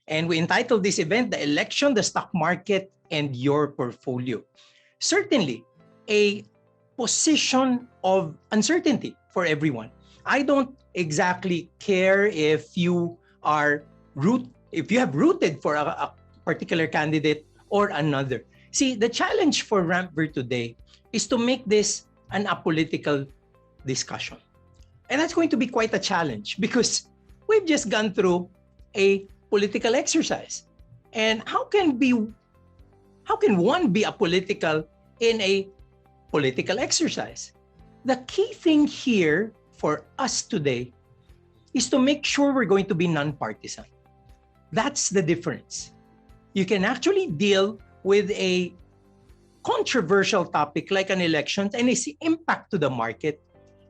And we entitled this event, The Election, the Stock Market, and Your Portfolio. Certainly, a position of uncertainty for everyone. I don't exactly care if you have rooted for a particular candidate or another. See, the challenge for Rampver today is to make this an apolitical discussion. And that's going to be quite a challenge because we've just gone through a political exercise. And how can one be apolitical in a political exercise? The key thing here for us today is to make sure we're going to be nonpartisan. That's the difference. You can actually deal with a controversial topic like an election and its impact to the market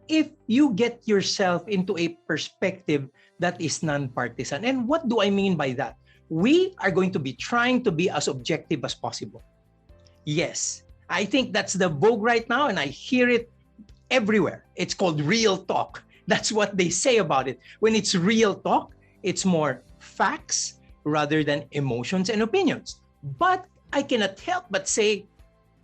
if you get yourself into a perspective that is nonpartisan. And what do I mean by that? We are going to be trying to be as objective as possible. Yes, I think that's the vogue right now, and I hear it everywhere. It's called real talk. That's what they say about it. When it's real talk, it's more facts rather than emotions and opinions. But I cannot help but say,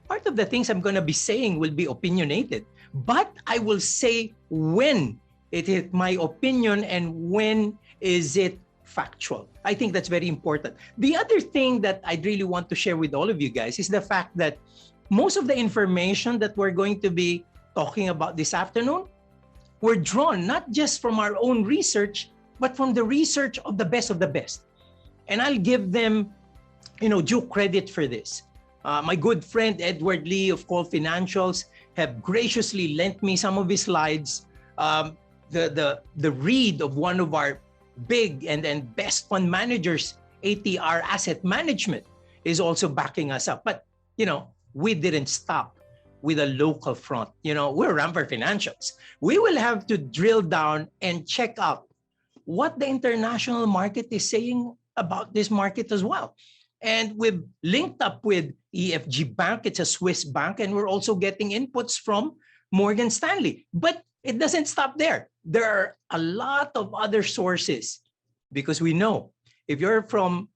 part of the things I'm going to be saying will be opinionated. But I will say when it is my opinion and when is it factual. I think that's very important. The other thing that I'd really want to share with all of you guys is the fact that most of the information that we're going to be talking about this afternoon were drawn not just from our own research, but from the research of the best of the best. And I'll give them, due credit for this. My good friend Edward Lee of Call Financials have graciously lent me some of his slides. The read of one of our big and best fund managers, ATR Asset Management, is also backing us up. But, we didn't stop with a local front. We're Rampver Financials. We will have to drill down and check out what the international market is saying about this market as well. And we've linked up with EFG Bank. It's a Swiss bank, and we're also getting inputs from Morgan Stanley. But it doesn't stop there. There are a lot of other sources because we know if you're from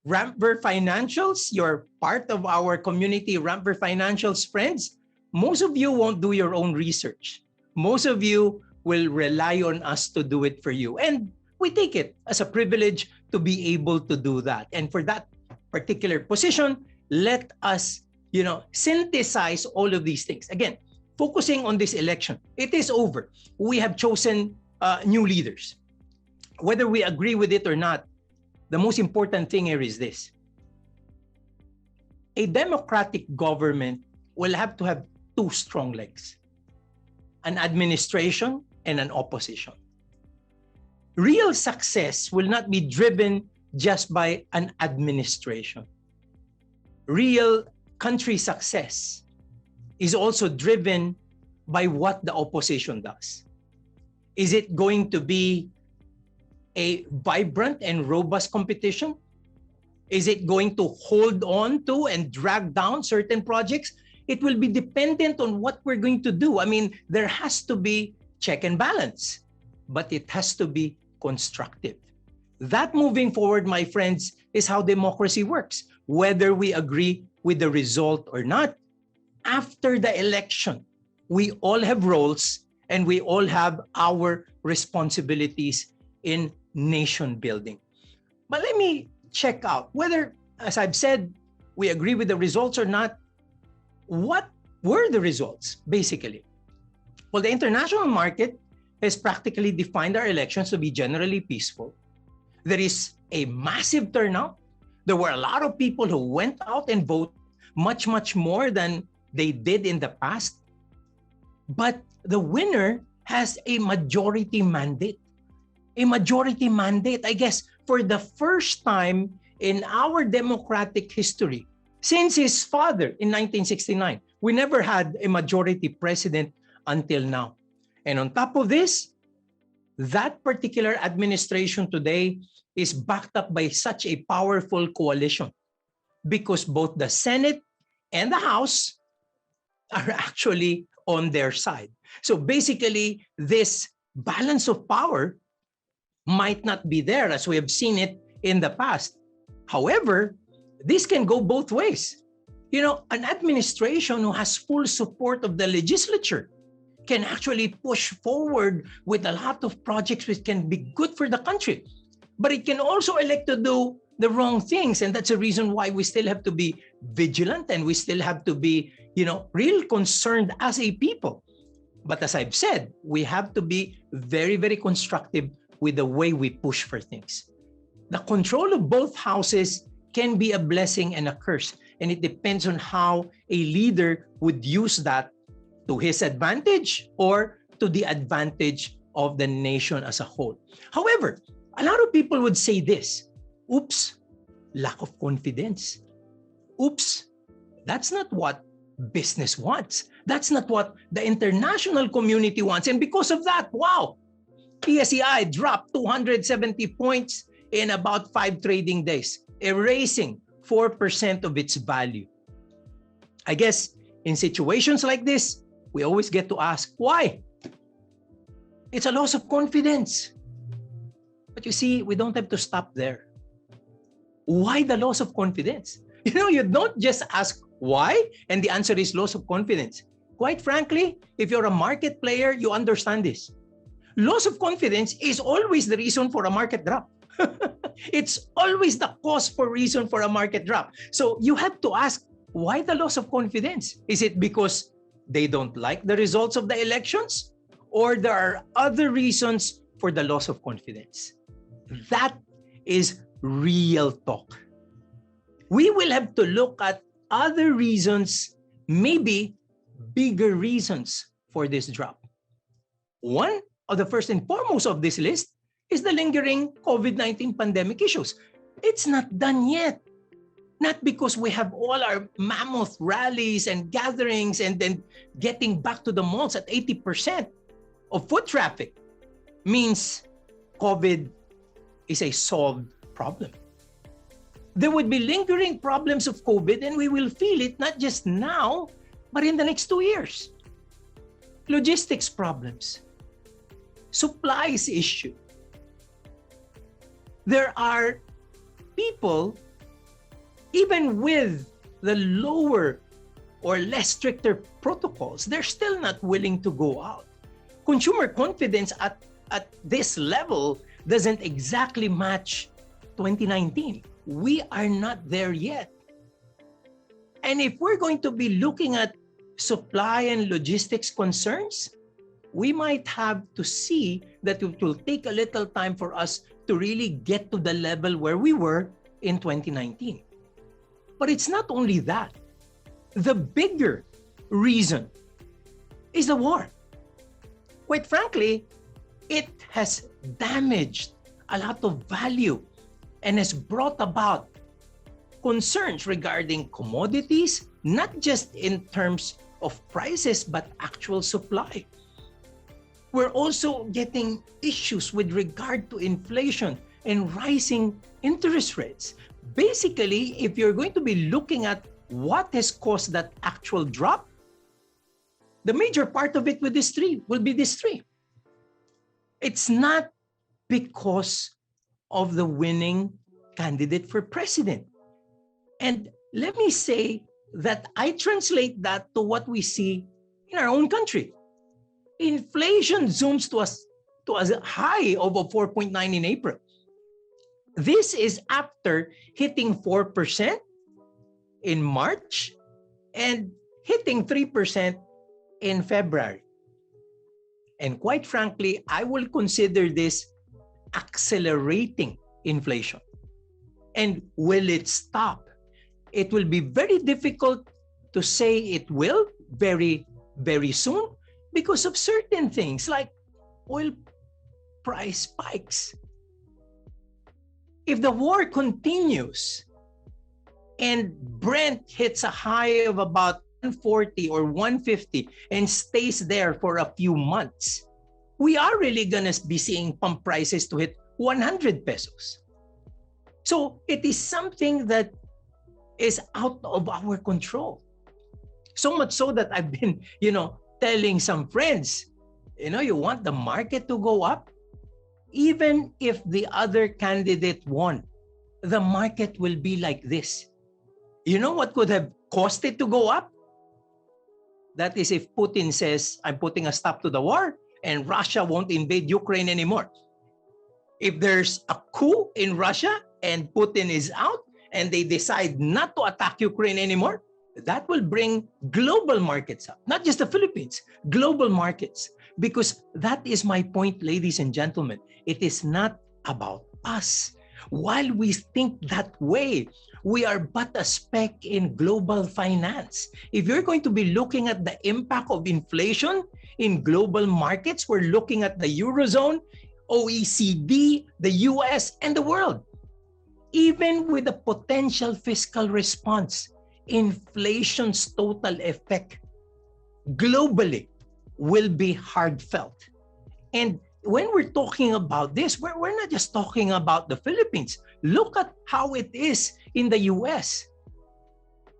Rampver Financials, you're part of our community, Rampver Financials friends, most of you won't do your own research. Most of you will rely on us to do it for you. And we take it as a privilege to be able to do that. And for that particular position, let us, synthesize all of these things. Again, focusing on this election, it is over. We have chosen new leaders. Whether we agree with it or not, the most important thing here is this. A democratic government will have to have two strong legs, an administration and an opposition. Real success will not be driven just by an administration. Real country success is also driven by what the opposition does. Is it going to be a vibrant and robust competition? Is it going to hold on to and drag down certain projects? It will be dependent on what we're going to do. I mean, there has to be check and balance, but it has to be constructive. That moving forward, my friends, is how democracy works. Whether we agree with the result or not, after the election, we all have roles and we all have our responsibilities in nation building. But let me check out whether, as I've said, we agree with the results or not. What were the results, basically? Well, the international market has practically defined our elections to be generally peaceful. There is a massive turnout. There were a lot of people who went out and voted, much, much more than they did in the past. But the winner has a majority mandate. A majority mandate, I guess, for the first time in our democratic history, since his father in 1969. We never had a majority president until now. And on top of this, that particular administration today is backed up by such a powerful coalition because both the Senate and the House are actually on their side. So basically, this balance of power might not be there as we have seen it in the past. However, this can go both ways. An administration who has full support of the legislature can actually push forward with a lot of projects which can be good for the country. But it can also elect to do the wrong things. And that's a reason why we still have to be vigilant and we still have to be, real concerned as a people. But as I've said, we have to be very, very constructive with the way we push for things. The control of both houses can be a blessing and a curse. And it depends on how a leader would use that to his advantage or to the advantage of the nation as a whole. However, a lot of people would say this, oops, lack of confidence. Oops, that's not what business wants. That's not what the international community wants. And because of that, wow, PSEI dropped 270 points in about 5 trading days, erasing 4% of its value. I guess in situations like this, we always get to ask, why? It's a loss of confidence. But you see, we don't have to stop there. Why the loss of confidence? You don't just ask why, and the answer is loss of confidence. Quite frankly, if you're a market player, you understand this. Loss of confidence is always the reason for a market drop. It's always the cause for reason for a market drop. So you have to ask, why the loss of confidence? Is it because they don't like the results of the elections? Or there are other reasons for the loss of confidence? That is real talk. We will have to look at other reasons, maybe bigger reasons for this drop. One of the first and foremost of this list is the lingering COVID-19 pandemic issues. It's not done yet. Not because we have all our mammoth rallies and gatherings and then getting back to the malls at 80% of foot traffic means COVID is a solved problem. There would be lingering problems of COVID and we will feel it not just now, but in the next 2 years. Logistics problems, supplies issue. There are people, even with the lower or less stricter protocols, they're still not willing to go out. Consumer confidence at this level doesn't exactly match 2019. We are not there yet. And if we're going to be looking at supply and logistics concerns, we might have to see that it will take a little time for us to really get to the level where we were in 2019. But it's not only that. The bigger reason is the war. Quite frankly, it has damaged a lot of value and has brought about concerns regarding commodities, not just in terms of prices, but actual supply. We're also getting issues with regard to inflation and rising interest rates. Basically, if you're going to be looking at what has caused that actual drop, the major part of it will be these three. It's not because of the winning candidate for president. And let me say that I translate that to what we see in our own country. Inflation zooms to a high of 4.9 in April. This is after hitting 4% in March and hitting 3% in February. And quite frankly, I will consider this accelerating inflation. And will it stop? It will be very difficult to say it will very, very soon because of certain things like oil price spikes. If the war continues and Brent hits a high of about 140 or 150 and stays there for a few months, we are really going to be seeing pump prices to hit 100 pesos. So it is something that is out of our control. So much so that I've been, telling some friends, you want the market to go up? Even if the other candidate won, the market will be like this. You know what could have caused it to go up? That is if Putin says, I'm putting a stop to the war and Russia won't invade Ukraine anymore. If there's a coup in Russia and Putin is out and they decide not to attack Ukraine anymore, that will bring global markets up, not just the Philippines, global markets. Because that is my point, ladies and gentlemen. It is not about us. While we think that way, we are but a speck in global finance. If you're going to be looking at the impact of inflation in global markets, we're looking at the Eurozone, OECD, the US, and the world. Even with a potential fiscal response, inflation's total effect globally will be hard felt. And when we're talking about this, we're not just talking about the Philippines. Look at how it is in the US.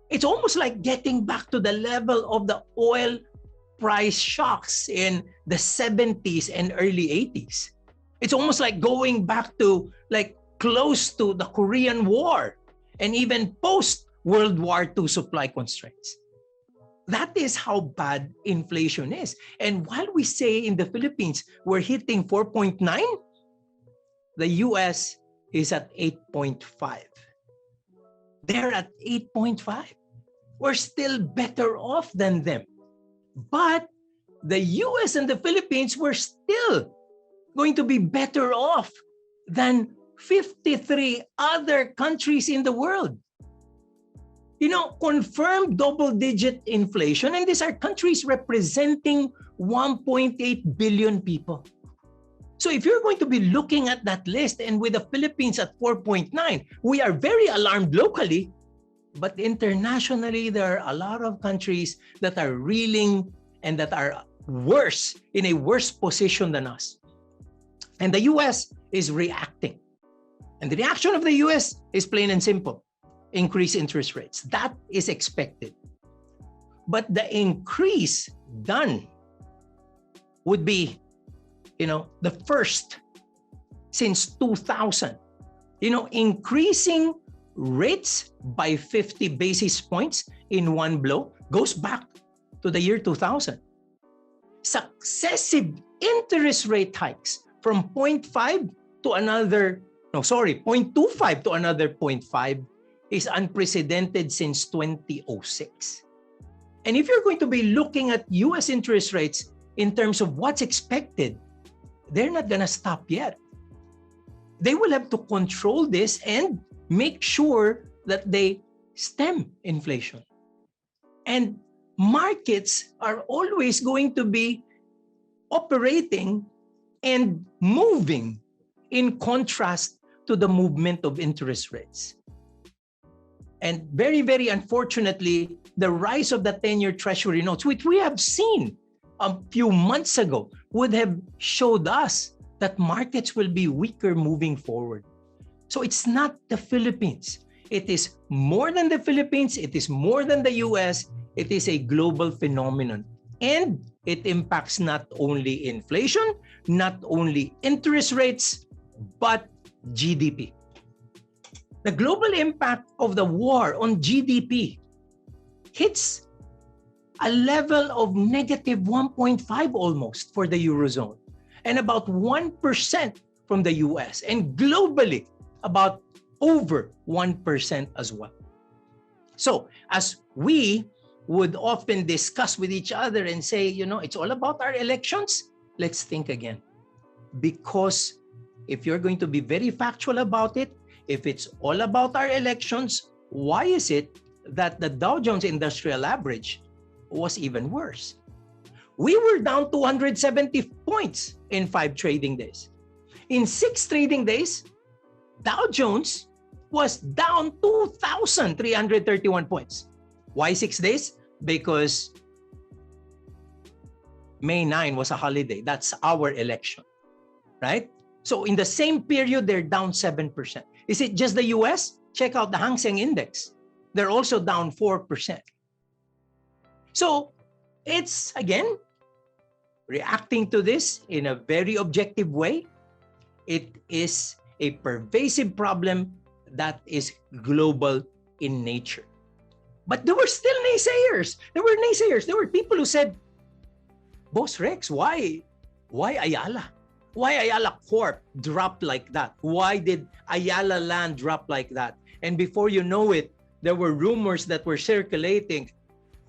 It's almost like getting back to the level of the oil price shocks in the 70s and early 80s. It's almost like going back to like close to the Korean War and even post World War II supply constraints. That is how bad inflation is. And while we say in the Philippines, we're hitting 4.9, the US is at 8.5. They're at 8.5. We're still better off than them. But the US and the Philippines were still going to be better off than 53 other countries in the world. You know, confirmed double-digit inflation, and these are countries representing 1.8 billion people. So if you're going to be looking at that list, and with the Philippines at 4.9, we are very alarmed locally, but internationally, there are a lot of countries that are reeling and that are worse, in a worse position than us. And the US is reacting. And the reaction of the US is plain and simple. Increase interest rates. That is expected. But the increase done would be, the first since 2000. Increasing rates by 50 basis points in one blow goes back to the year 2000. Successive interest rate hikes from 0.5 to another, 0.25 to another 0.5 is unprecedented since 2006. And if you're going to be looking at US interest rates in terms of what's expected, they're not going to stop yet. They will have to control this and make sure that they stem inflation. And markets are always going to be operating and moving in contrast to the movement of interest rates. And very, very unfortunately, the rise of the 10-year Treasury notes, which we have seen a few months ago, would have showed us that markets will be weaker moving forward. So it's not the Philippines. It is more than the Philippines. It is more than the US. It is a global phenomenon. And it impacts not only inflation, not only interest rates, but GDP. The global impact of the war on GDP hits a level of negative 1.5 almost for the Eurozone, and about 1% from the US, and globally about over 1% as well. So as we would often discuss with each other and say, it's all about our elections, let's think again. Because if you're going to be very factual about it, if it's all about our elections, why is it that the Dow Jones Industrial Average was even worse? We were down 270 points in 5 trading days. In 6 trading days, Dow Jones was down 2,331 points. Why 6 days? Because May 9 was a holiday. That's our election, right? So in the same period, they're down 7%. Is it just the US? Check out the Hang Seng Index. They're also down 4%. So it's, again, reacting to this in a very objective way. It is a pervasive problem that is global in nature. But there were still naysayers. There were naysayers. There were people who said, Boss Rex, why Ayala? Why Ayala Corp dropped like that? Why did Ayala Land drop like that? And before you know it, there were rumors that were circulating.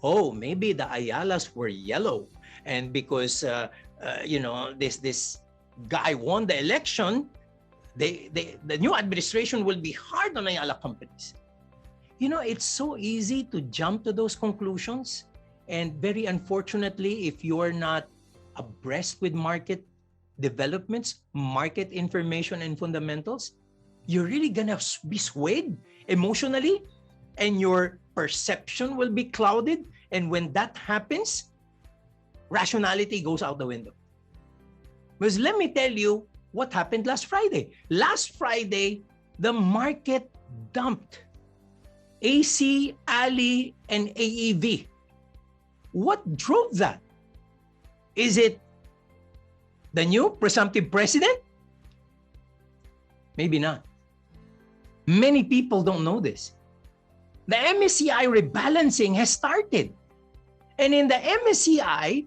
Oh, maybe the Ayalas were yellow. And because, this guy won the election, the new administration will be hard on Ayala companies. It's so easy to jump to those conclusions. And very unfortunately, if you are not abreast with market developments, market information, and fundamentals, you're really going to be swayed emotionally, and your perception will be clouded. And when that happens, rationality goes out the window. Because let me tell you what happened last Friday. Last Friday, the market dumped AC, ALI, and AEV. What drove that? Is it the new presumptive president? Maybe not. Many people don't know this. The MSCI rebalancing has started. And in the MSCI,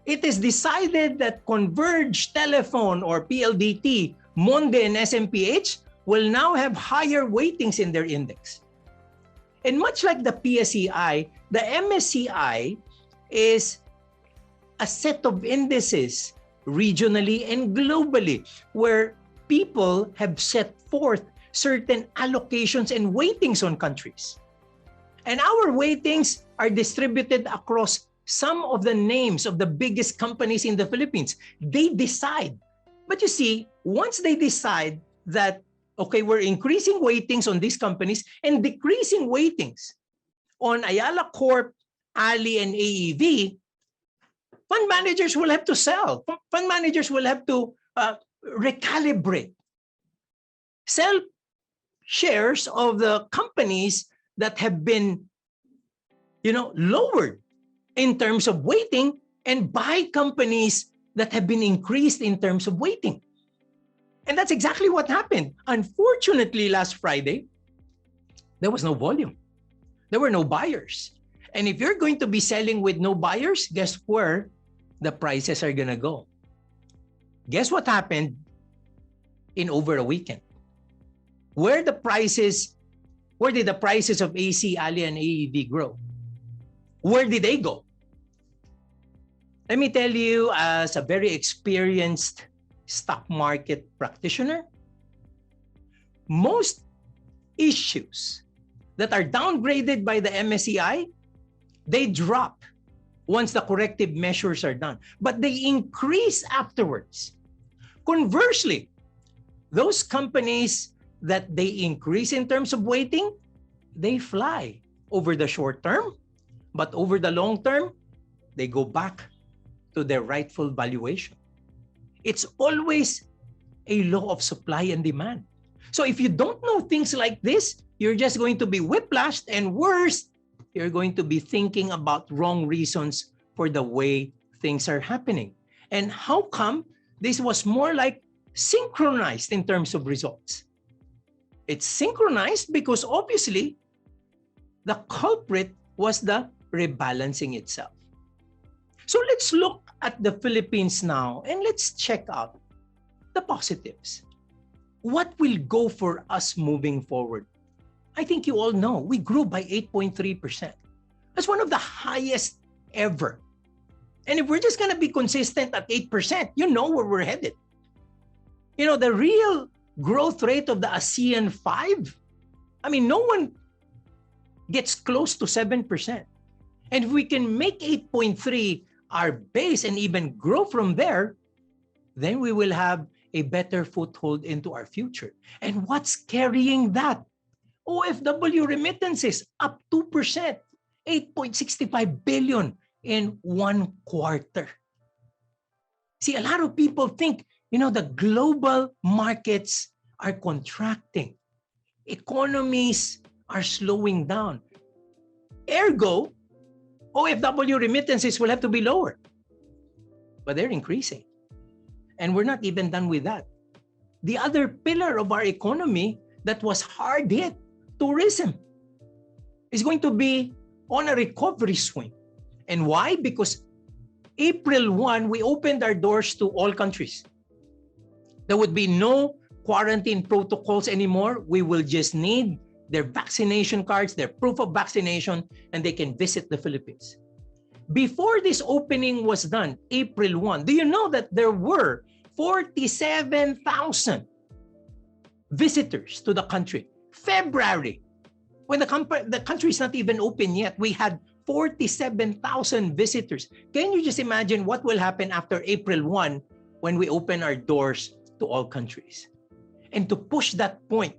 it is decided that Converge Telephone or PLDT, Monde, and SMPH will now have higher weightings in their index. And much like the PSEI, the MSCI is a set of indices regionally and globally where people have set forth certain allocations and weightings on countries. And our weightings are distributed across some of the names of the biggest companies in the Philippines. They decide. But you see, once they decide that, okay, we're increasing weightings on these companies and decreasing weightings on Ayala Corp, Ali, and AEV, fund managers will have to sell. Fund managers will have to recalibrate. Sell shares of the companies that have been, lowered in terms of weighting and buy companies that have been increased in terms of weighting. And that's exactly what happened. Unfortunately, last Friday, there was no volume. There were no buyers. And if you're going to be selling with no buyers, guess where the prices are going to go? Guess what happened in over a weekend? Where did the prices of AC, Ali, and AEV grow? Where did they go? Let me tell you, as a very experienced stock market practitioner, most issues that are downgraded by the MSCI, they drop once the corrective measures are done, but they increase afterwards. Conversely, those companies that they increase in terms of weighting, they fly over the short term, but over the long term, they go back to their rightful valuation. It's always a law of supply and demand. So if you don't know things like this, you're just going to be whiplashed, and worse, you're going to be thinking about wrong reasons for the way things are happening. And how come this was more like synchronized in terms of results? It's synchronized because obviously the culprit was the rebalancing itself. So let's look at the Philippines now and let's check out the positives. What will go for us moving forward? I think you all know we grew by 8.3%. That's one of the highest ever. And if we're just going to be consistent at 8%, you know where we're headed. The real growth rate of the ASEAN 5, no one gets close to 7%. And if we can make 8.3 our base and even grow from there, then we will have a better foothold into our future. And what's carrying that? OFW remittances up 2%, 8.65 billion in 1 quarter. See, a lot of people think, the global markets are contracting. Economies are slowing down. Ergo, OFW remittances will have to be lower. But they're increasing. And we're not even done with that. The other pillar of our economy that was hard hit, tourism, is going to be on a recovery swing. And why? Because April 1, we opened our doors to all countries. There would be no quarantine protocols anymore. We will just need their vaccination cards, their proof of vaccination, and they can visit the Philippines. Before this opening was done, April 1, do you know that there were 47,000 visitors to the country? February, when the country is not even open yet, we had 47,000 visitors. Can you just imagine what will happen after April 1 when we open our doors to all countries? And to push that point,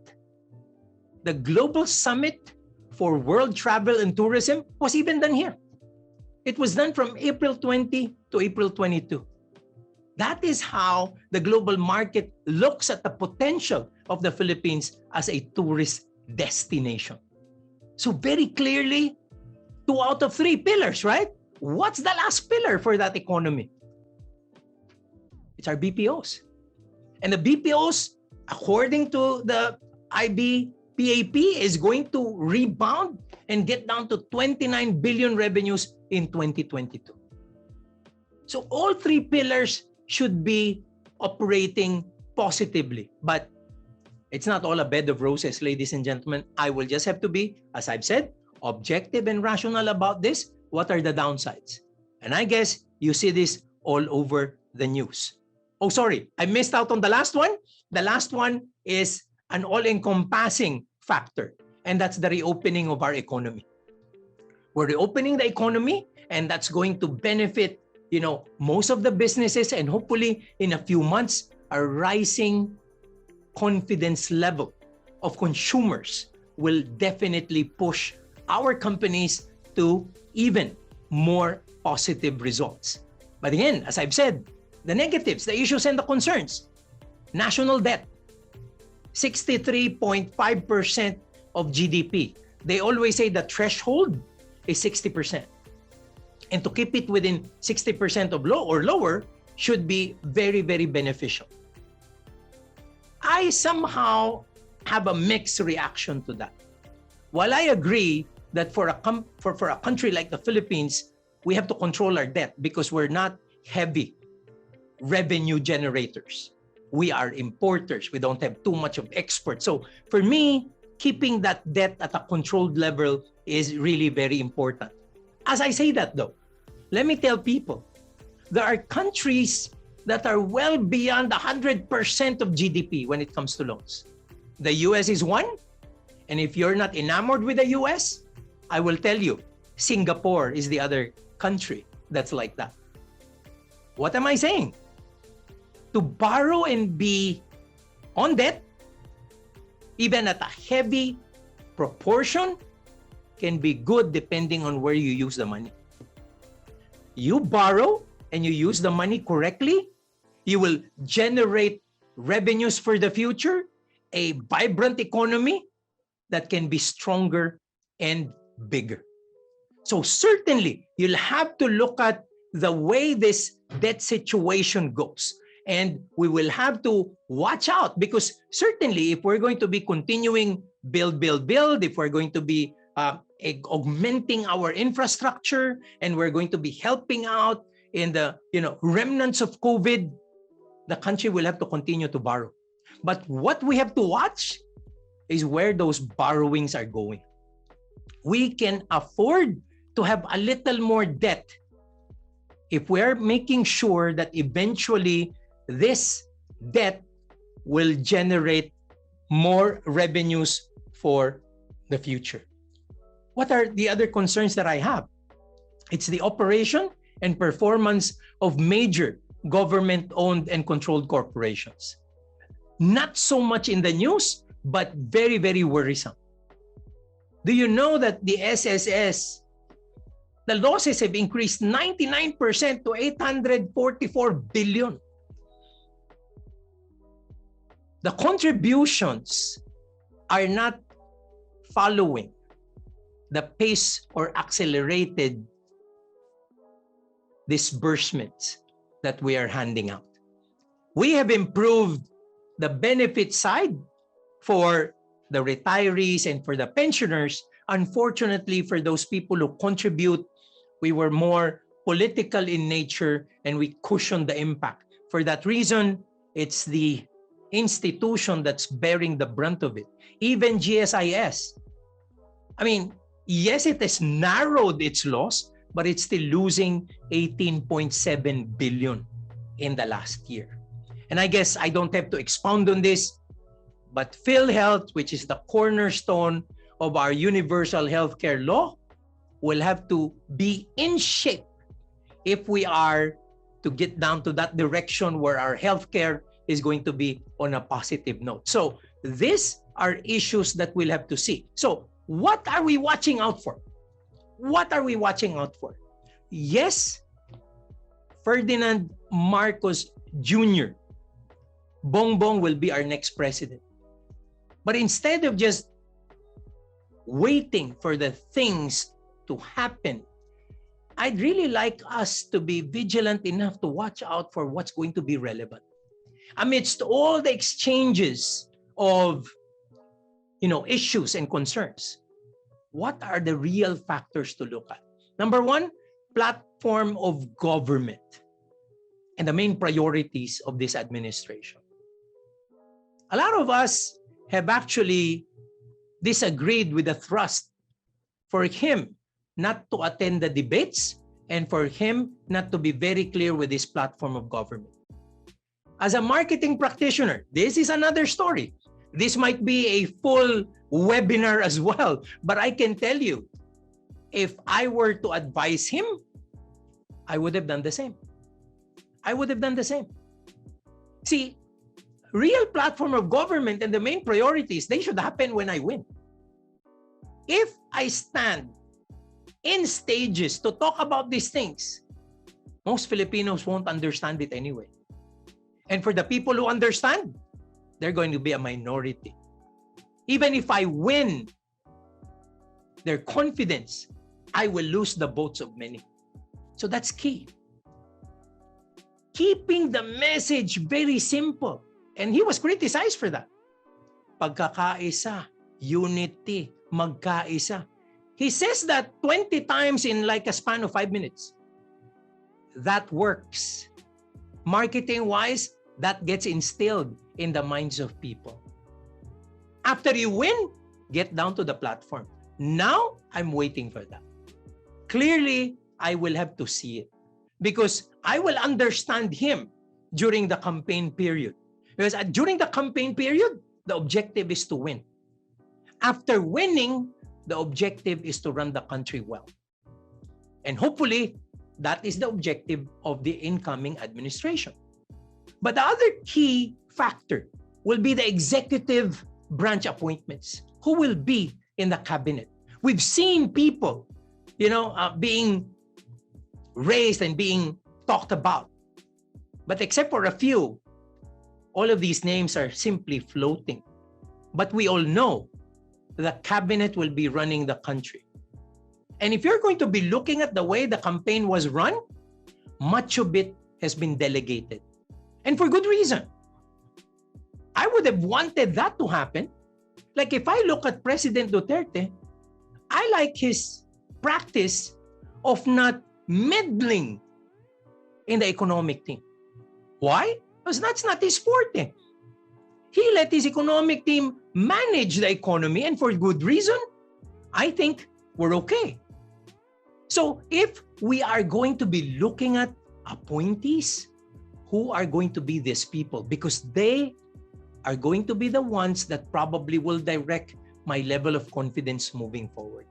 the Global Summit for World Travel and Tourism was even done here. It was done from April 20 to April 22. That is how the global market looks at the potential of the Philippines as a tourist destination. So very clearly, 2 out of 3 pillars, right? What's the last pillar for that economy? It's our BPOs. And the BPOs, according to the IBPAP, is going to rebound and get down to 29 billion revenues in 2022. So all 3 pillars should be operating positively. But it's not all a bed of roses, ladies and gentlemen. I will just have to be, as I've said, objective and rational about this. What are the downsides? And I guess you see this all over the news. Oh, sorry, I missed out on the last one. The last one is an all-encompassing factor, and that's the reopening of our economy. We're reopening the economy, and that's going to benefit, most of the businesses, and hopefully in a few months, a rising confidence level of consumers will definitely push our companies to even more positive results. But again, as I've said, the negatives, the issues, and the concerns. National debt, 63.5% of GDP. They always say the threshold is 60%. And to keep it within 60% of low or lower should be very, very beneficial. I somehow have a mixed reaction to that. While I agree that for a country like the Philippines, we have to control our debt because we're not heavy revenue generators. We are importers. We don't have too much of exports. So for me, keeping that debt at a controlled level is really very important. As I say that though, let me tell people, there are countries that are well beyond 100% of GDP when it comes to loans. The US is one. And if you're not enamored with the US, I will tell you, Singapore is the other country that's like that. What am I saying? To borrow and be on debt, even at a heavy proportion, can be good depending on where you use the money. You borrow and you use the money correctly, you will generate revenues for the future, a vibrant economy that can be stronger and bigger. So certainly, you'll have to look at the way this debt situation goes. And we will have to watch out because certainly if we're going to be continuing build, if we're going to be augmenting our infrastructure and we're going to be helping out in the remnants of COVID, the country will have to continue to borrow. But what we have to watch is where those borrowings are going. We can afford to have a little more debt if we're making sure that eventually this debt will generate more revenues for the future. What are the other concerns that I have? It's the operation and performance of major government-owned and controlled corporations. Not so much in the news, but very, very worrisome. Do you know that the SSS, the losses have increased 99% to 844 billion? The contributions are not following the pace or accelerated disbursements that we are handing out. We have improved the benefit side for the retirees and for the pensioners. Unfortunately, for those people who contribute, we were more political in nature and we cushioned the impact. For that reason, it's the institution that's bearing the brunt of it. Even GSIS, I mean, yes, it has narrowed its loss, but it's still losing 18.7 billion in the last year. And I guess I don't have to expound on this, but PhilHealth, which is the cornerstone of our universal healthcare law, will have to be in shape if we are to get down to that direction where our healthcare is going to be on a positive note. So these are issues that we'll have to see. So what are we watching out for? What are we watching out for? Yes, Ferdinand Marcos Jr., Bongbong will be our next president. But instead of just waiting for the things to happen, I'd really like us to be vigilant enough to watch out for what's going to be relevant. Amidst all the exchanges of, issues and concerns, what are the real factors to look at? Number one, platform of government and the main priorities of this administration. A lot of us have actually disagreed with the thrust for him not to attend the debates and for him not to be very clear with his platform of government. As a marketing practitioner, this is another story. This might be a full webinar as well, but I can tell you, if I were to advise him, I would have done the same. I would have done the same. See, real platform of government and the main priorities, they should happen when I win. If I stand in stages to talk about these things, most Filipinos won't understand it anyway. And for the people who understand, they're going to be a minority. Even if I win their confidence, I will lose the votes of many. So that's key. Keeping the message very simple. And he was criticized for that. Pagkakaisa, unity, magkaisa. He says that 20 times in like a span of 5 minutes. That works. Marketing-wise, that gets instilled in the minds of people. After you win, get down to the platform. Now, I'm waiting for that. Clearly, I will have to see it because I will understand him during the campaign period. Because during the campaign period, the objective is to win. After winning, the objective is to run the country well. And hopefully, that is the objective of the incoming administration. But the other key factor will be the executive branch appointments. Who will be in the cabinet? We've seen people, being raised and being talked about. But except for a few, all of these names are simply floating. But we all know the cabinet will be running the country. And if you're going to be looking at the way the campaign was run, much of it has been delegated. And for good reason. I would have wanted that to happen. Like if I look at President Duterte, I like his practice of not meddling in the economic team. Why? Because that's not his forte. He let his economic team manage the economy, and for good reason, I think we're okay. So if we are going to be looking at appointees, who are going to be these people? Because they are going to be the ones that probably will direct my level of confidence moving forward.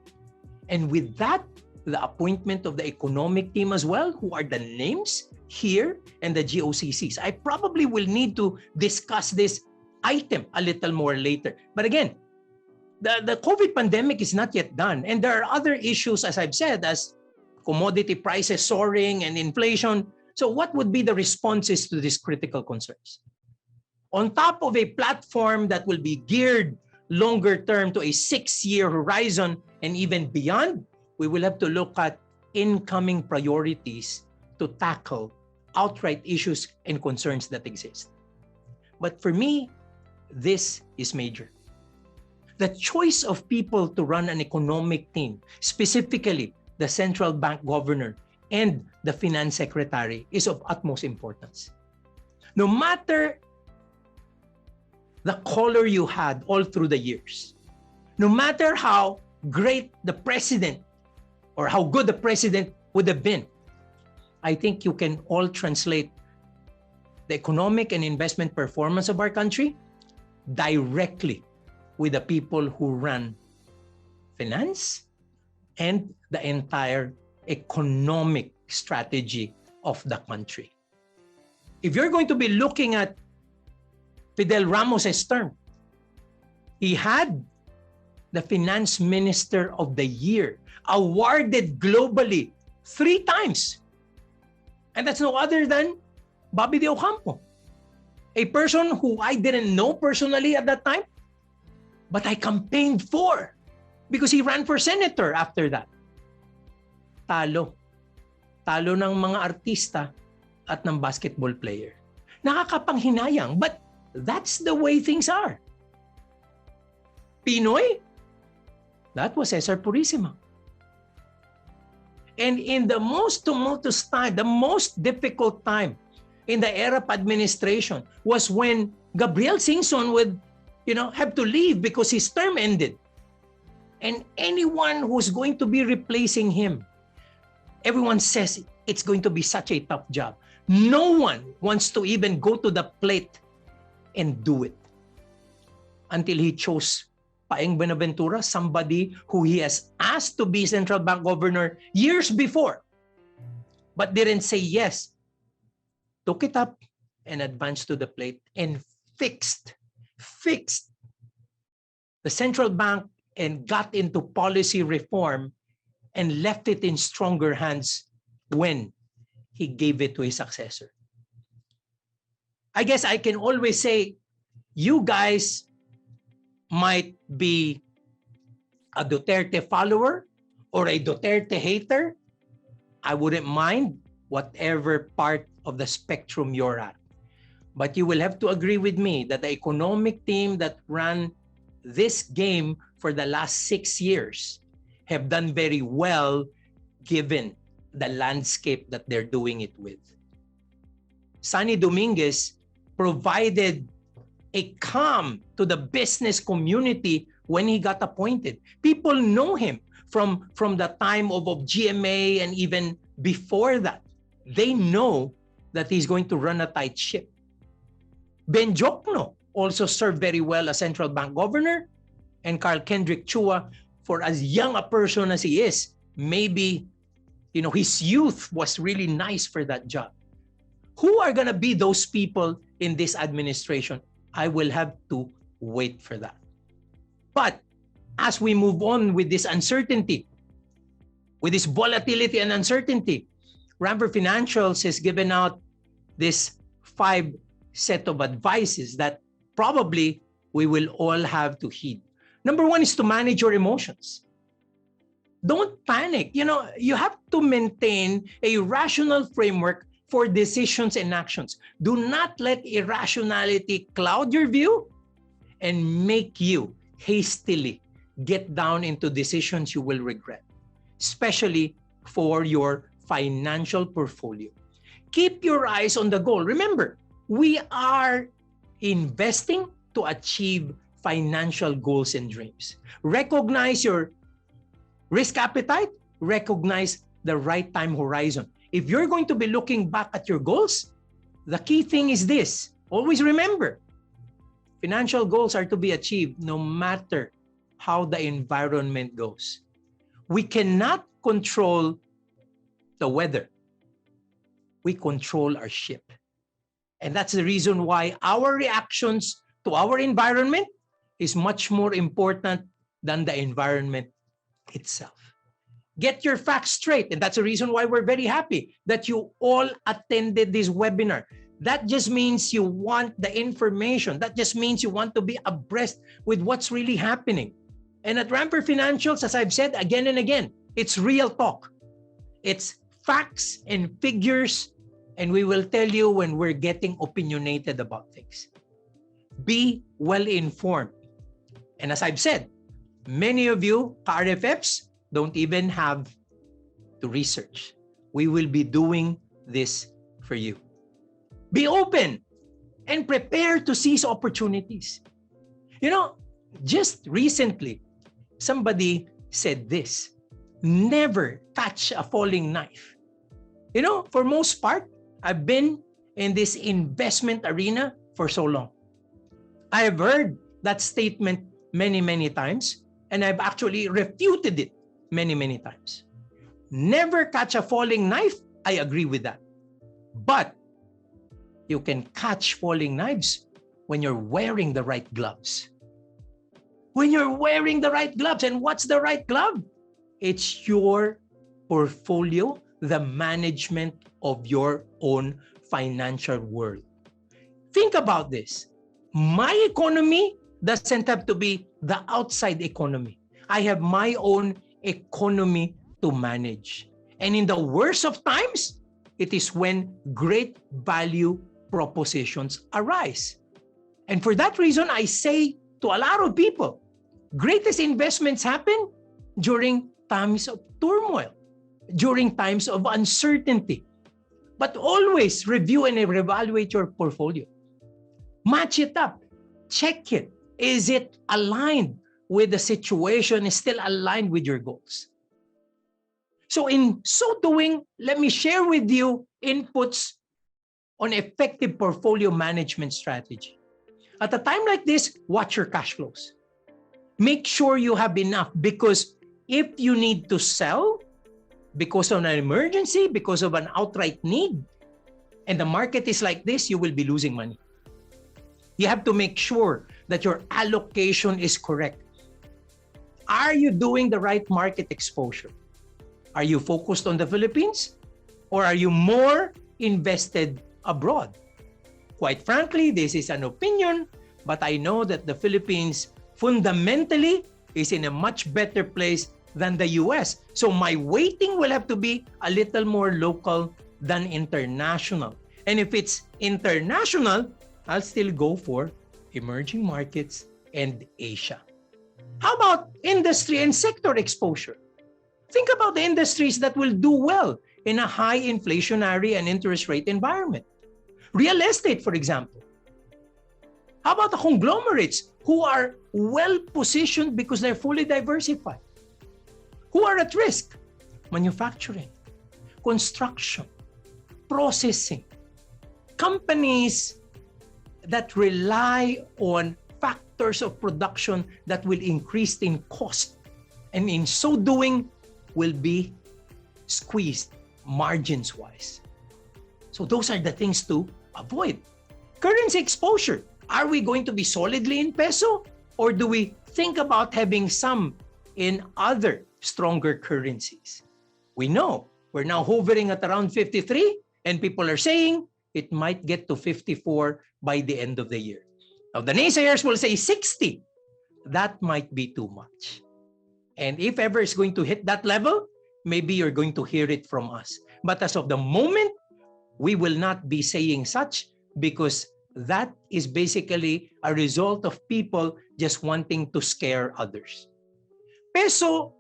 And with that, the appointment of the economic team as well, who are the names here and the GOCCs. I probably will need to discuss this item a little more later. But again, the COVID pandemic is not yet done. And there are other issues, as I've said, as commodity prices soaring and inflation. So what would be the responses to these critical concerns? On top of a platform that will be geared longer term to a 6-year horizon and even beyond, we will have to look at incoming priorities to tackle outright issues and concerns that exist. But for me, this is major. The choice of people to run an economic team, specifically the central bank governor and the finance secretary, is of utmost importance. No matter the color you had all through the years, no matter how great the president or how good the president would have been, I think you can all translate the economic and investment performance of our country directly with the people who run finance and the entire economic strategy of the country. If you're going to be looking at Fidel Ramos's term, he had the Finance Minister of the Year awarded globally 3 times. And that's no other than Bobby De Ocampo, a person who I didn't know personally at that time, but I campaigned for because he ran for senator after that. Talo. Talo ng mga artista at ng basketball player. Nakakapanghinayang, but that's the way things are. Pinoy? That was Cesar Purisima. And in the most tumultuous time, the most difficult time in the ERAP administration was when Gabriel Singson would, have to leave because his term ended. And anyone who's going to be replacing him, everyone says it's going to be such a tough job. No one wants to even go to the plate and do it. Until he chose Paeng Buenaventura, somebody who he has asked to be central bank governor years before, but didn't say yes, took it up and advanced to the plate and fixed the central bank and got into policy reform and left it in stronger hands when he gave it to his successor. I guess I can always say, you guys might be a Duterte follower or a Duterte hater. I wouldn't mind whatever part of the spectrum you're at. But you will have to agree with me that the economic team that ran this game for the last 6 years have done very well given the landscape that they're doing it with. Sonny Dominguez provided a calm to the business community when he got appointed. People know him from the time of GMA and even before that. They know that he's going to run a tight ship. Ben Jokno also served very well as central bank governor, and Carl Kendrick Chua, for as young a person as he is, maybe his youth was really nice for that job. Who are going to be those people in this administration? I will have to wait for that. But as we move on with this uncertainty, with this volatility and uncertainty, Rampver Financials has given out this 5 set of advices that probably we will all have to heed. Number 1 is to manage your emotions. Don't panic. You have to maintain a rational framework for decisions and actions. Do not let irrationality cloud your view and make you hastily get down into decisions you will regret, especially for your financial portfolio. Keep your eyes on the goal. Remember, we are investing to achieve financial goals and dreams. Recognize your risk appetite, recognize the right time horizon. If you're going to be looking back at your goals, the key thing is this. Always remember, financial goals are to be achieved no matter how the environment goes. We cannot control the weather. We control our ship. And that's the reason why our reactions to our environment is much more important than the environment itself. Get your facts straight. And that's the reason why we're very happy that you all attended this webinar. That just means you want the information. That just means you want to be abreast with what's really happening. And at Rampver Financials, as I've said again and again, it's real talk. It's facts and figures, and we will tell you when we're getting opinionated about things. Be well informed. And as I've said, many of you, RFFs, don't even have to research. We will be doing this for you. Be open and prepare to seize opportunities. You know, just recently, somebody said this: never catch a falling knife. You know, for most part, I've been in this investment arena for so long. I have heard that statement many, many times, and I've actually refuted it many, many times. Never catch a falling knife, I agree with that. But you can catch falling knives when you're wearing the right gloves. When you're wearing the right gloves. And what's the right glove? It's your portfolio, the management of your own financial world. Think about this. My economy doesn't have to be the outside economy. I have my own economy to manage. And in the worst of times, it is when great value propositions arise. And for that reason, I say to a lot of people, greatest investments happen during times of turmoil, during times of uncertainty. But always review and evaluate your portfolio. Match it up. Check it. Is it aligned with the situation? Is still aligned with your goals? So in so doing, let me share with you inputs on effective portfolio management strategy. At a time like this, watch your cash flows. Make sure you have enough, because if you need to sell because of an emergency, because of an outright need, and the market is like this, you will be losing money. You have to make sure that your allocation is correct. Are you doing the right market exposure? Are you focused on the Philippines, or are you more invested abroad? Quite frankly, this is an opinion, but I know that the Philippines fundamentally is in a much better place than the US. So my weighting will have to be a little more local than international. And if it's international, I'll still go for emerging markets and Asia. How about industry and sector exposure? Think about the industries that will do well in a high inflationary and interest rate environment. Real estate, for example. How about the conglomerates who are well positioned because they're fully diversified? Who are at risk? Manufacturing, construction, processing. Companies that rely on factors of production that will increase in cost, and in so doing will be squeezed margins-wise. So those are the things to avoid. Currency exposure. Are we going to be solidly in peso, or do we think about having some in other stronger currencies? We know we're now hovering at around 53, and people are saying it might get to 54 by the end of the year. Now, the naysayers will say 60. That might be too much. And if ever it's going to hit that level, maybe you're going to hear it from us. But as of the moment, we will not be saying such, because that is basically a result of people just wanting to scare others. Peso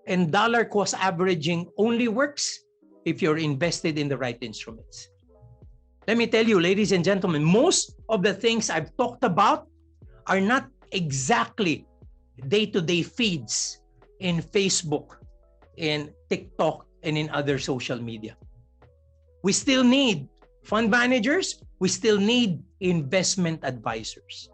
and dollar cost averaging only works if you're invested in the right instruments. Let me tell you, ladies and gentlemen, most of the things I've talked about are not exactly day-to-day feeds in Facebook, in TikTok, and in other social media. We still need fund managers. We still need investment advisors.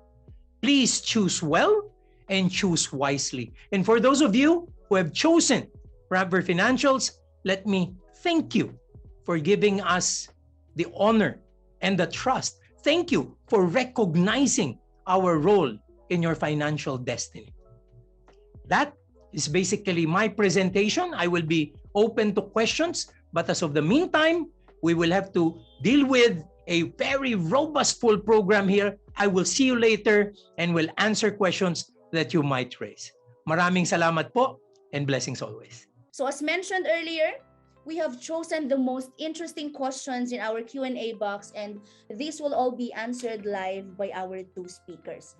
Please choose well and choose wisely. And for those of you who have chosen Rampver Financials, let me thank you for giving us the honor and the trust. Thank you for recognizing our role in your financial destiny. That is basically my presentation. I will be open to questions, but as of the meantime, we will have to deal with a very robust full program here. I will see you later and will answer questions that you might raise. Maraming salamat po, and blessings always. So as mentioned earlier, we have chosen the most interesting questions in our Q&A box, and these will all be answered live by our two speakers.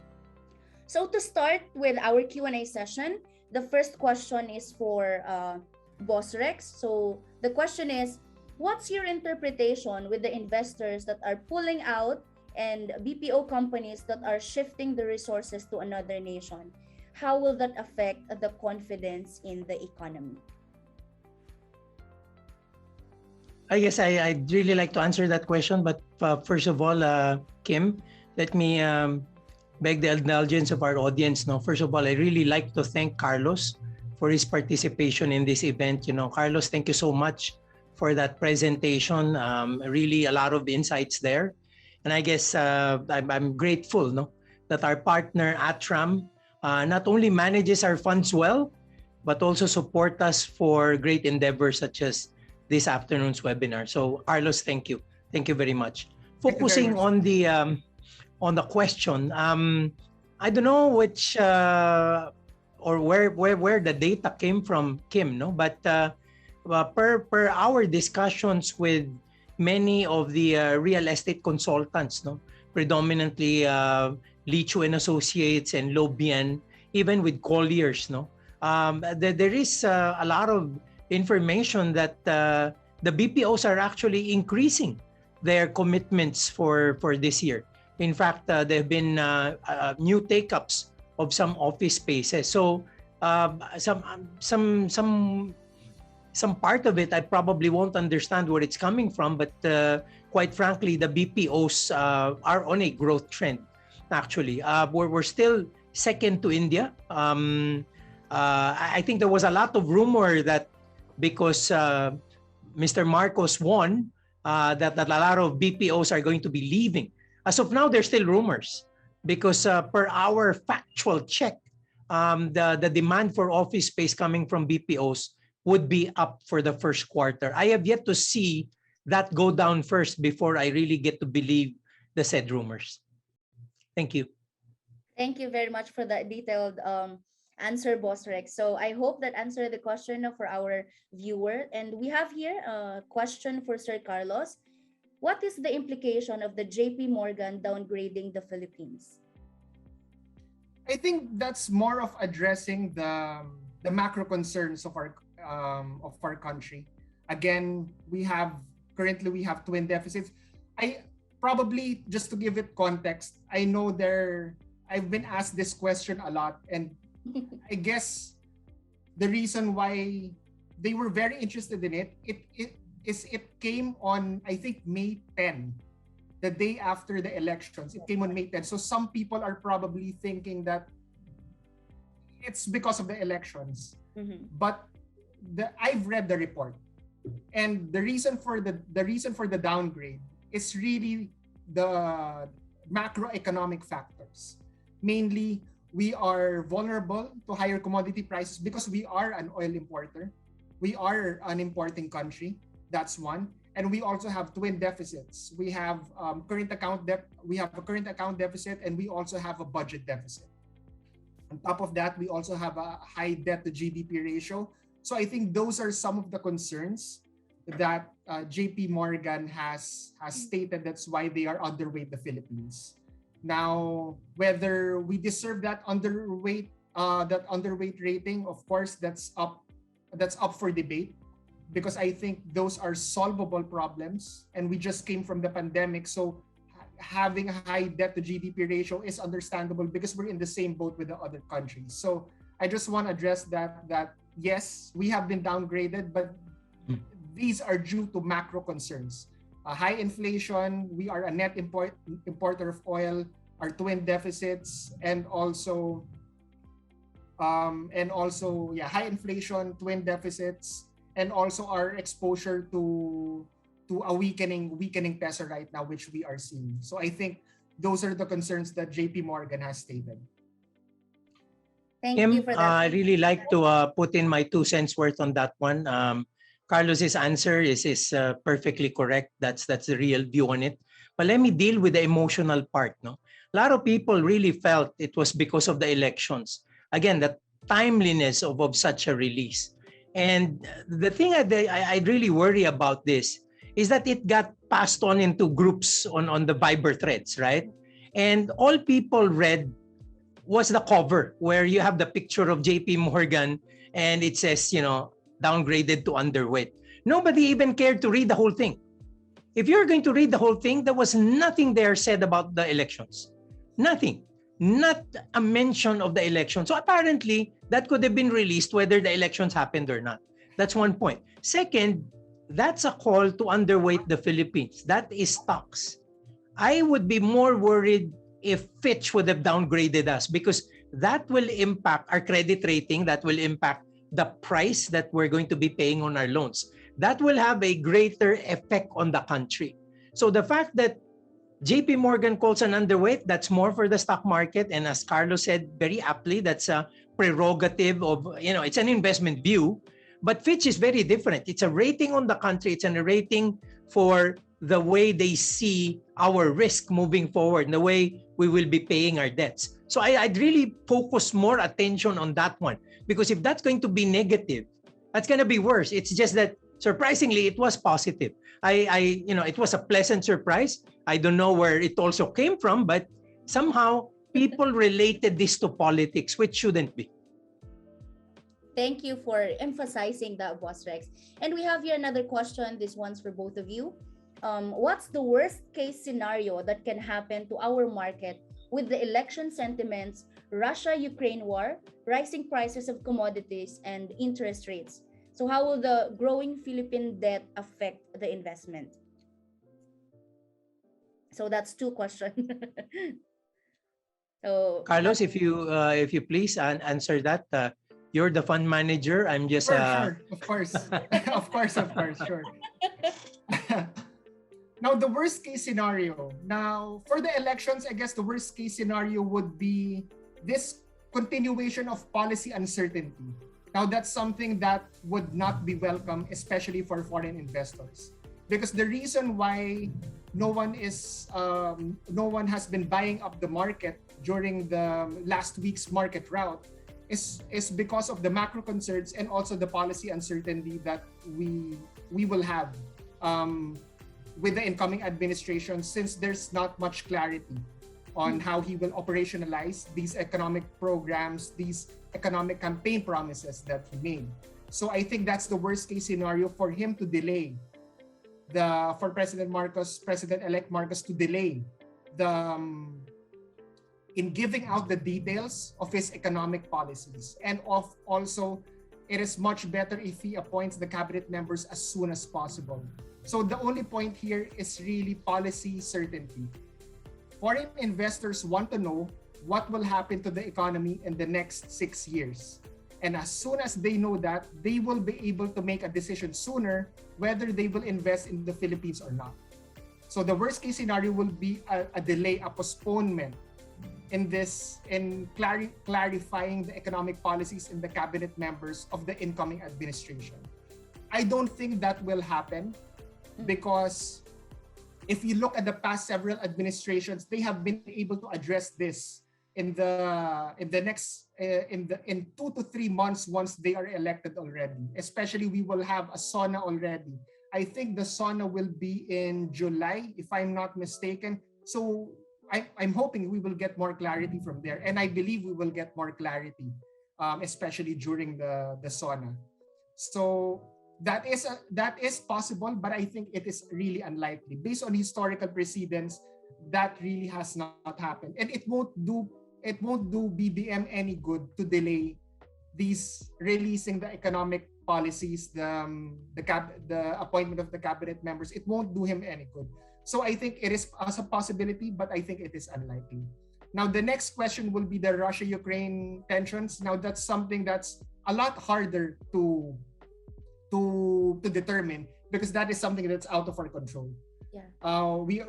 So to start with our Q&A session, the first question is for Boss Rex. So the question is, what's your interpretation with the investors that are pulling out and BPO companies that are shifting the resources to another nation? How will that affect the confidence in the economy? I guess I'd really like to answer that question, but first of all, Kim, let me beg the indulgence of our audience. No, first of all, I really like to thank Carlos for his participation in this event. Carlos, thank you so much for that presentation. Really, a lot of insights there, and I guess I'm grateful, no, that our partner ATRAM not only manages our funds well, but also support us for great endeavors such as this afternoon's webinar. So, Carlos, thank you very much. Focusing on the question, I don't know which or where the data came from, Kim, no, but per our discussions with many of the real estate consultants, no, predominantly Lichu and Associates and Lobian, even with Colliers, no, there is a lot of information that the BPOs are actually increasing their commitments for this year. In fact, there have been new take-ups of some office spaces. So some part of it I probably won't understand where it's coming from, but quite frankly, the BPOs are on a growth trend. Actually, we're still second to India. I think there was a lot of rumor that because Mr. Marcos won, that a lot of BPOs are going to be leaving. As of now, there's still rumors because per our factual check, the demand for office space coming from BPOs would be up for the first quarter. I have yet to see that go down first before I really get to believe the said rumors. Thank you. Thank you very much for that detailed answer, Boss Rex. So I hope that answered the question for our viewer. And we have here a question for Sir Carlos. What is the implication of the JP Morgan downgrading the Philippines? I think that's more of addressing the macro concerns of our country. Again, currently we have twin deficits. I probably, just to give it context, I know I've been asked this question a lot, and I guess the reason why they were very interested in it came on, I think, May 10, the day after the elections. It came on May 10. So some people are probably thinking that it's because of the elections. Mm-hmm. But I've read the report, and the reason for the downgrade is really the macroeconomic factors. Mainly, we are vulnerable to higher commodity prices because we are an oil importer. We are an importing country. That's one. And we also have twin deficits. We have current account debt. We have a current account deficit, and we also have a budget deficit. On top of that, we also have a high debt to GDP ratio. So I think those are some of the concerns that JP Morgan has stated. That's why they are underweight the Philippines. Now, whether we deserve that underweight rating, of course, that's up for debate, because I think those are solvable problems, and we just came from the pandemic. So having a high debt to GDP ratio is understandable because we're in the same boat with the other countries. So I just want to address that yes, we have been downgraded, but these are due to macro concerns. High inflation, we are a net importer of oil, our twin deficits, and also high inflation, twin deficits, and also our exposure to a weakening peso right now, which we are seeing. So I think those are the concerns that JP Morgan has stated. Thank you for that. I really like to put in my 2 cents worth on that one. Carlos's answer is perfectly correct. That's the real view on it. But let me deal with the emotional part. No, a lot of people really felt it was because of the elections. Again, the timeliness of such a release. And the thing I really worry about this is that it got passed on into groups on the Viber threads, right? And all people read was the cover where you have the picture of JP Morgan and it says, downgraded to underweight. Nobody even cared to read the whole thing. If you're going to read the whole thing, there was nothing there said about the elections. Nothing. Not a mention of the election. So apparently, that could have been released whether the elections happened or not. That's one point. Second, that's a call to underweight the Philippines. That is stocks. I would be more worried if Fitch would have downgraded us, because that will impact our credit rating, that will impact the price that we're going to be paying on our loans. That will have a greater effect on the country. So the fact that JP Morgan calls an underweight, that's more for the stock market. And as Carlos said very aptly, that's a prerogative of, it's an investment view. But Fitch is very different. It's a rating on the country. It's a rating for the way they see our risk moving forward, the way we will be paying our debts. So I'd really focus more attention on that one, because if that's going to be negative, that's going to be worse. It's just that surprisingly, it was positive. It was a pleasant surprise. I don't know where it also came from, but somehow people related this to politics, which shouldn't be. Thank you for emphasizing that, Boss Rex. And we have here another question. This one's for both of you. What's the worst case scenario that can happen to our market with the election sentiments, Russia-Ukraine war, rising prices of commodities, and interest rates? So how will the growing Philippine debt affect the investment? So that's two questions. So Carlos, if you please answer that. You're the fund manager. I'm just Sure, of course. of course, sure. Now, the worst case scenario. Now, for the elections, I guess the worst case scenario would be this continuation of policy uncertainty. Now, that's something that would not be welcome, especially for foreign investors, because the reason why no one has been buying up the market during the last week's market rout is because of the macro concerns and also the policy uncertainty that we will have with the incoming administration, since there's not much clarity on how he will operationalize these economic programs, these economic campaign promises that he made. So I think that's the worst case scenario for him to delay for President-elect Marcos to delay in giving out the details of his economic policies. And also, it is much better if he appoints the cabinet members as soon as possible. So the only point here is really policy certainty. Foreign investors want to know what will happen to the economy in the next 6 years. And as soon as they know that, they will be able to make a decision sooner whether they will invest in the Philippines or not. So the worst case scenario will be a delay, a postponement in clarifying the economic policies in the cabinet members of the incoming administration. I don't think that will happen, because if you look at the past several administrations, they have been able to address this in 2 to 3 months once they are elected already. Especially, we will have a SONA already. I think the SONA will be in July, if I'm not mistaken. So I'm hoping we will get more clarity from there, and I believe we will get more clarity, especially during the SONA. So that is possible, but I think it is really unlikely based on historical precedents. That really has not happened, and it won't do BBM any good to delay these releasing the economic policies, the appointment of the cabinet members. It won't do him any good. So I think it is as a possibility, but I think it is unlikely. Now, the next question will be the Russia-Ukraine tensions. Now, that's something that's a lot harder to determine, because that is something that's out of our control. Yeah. We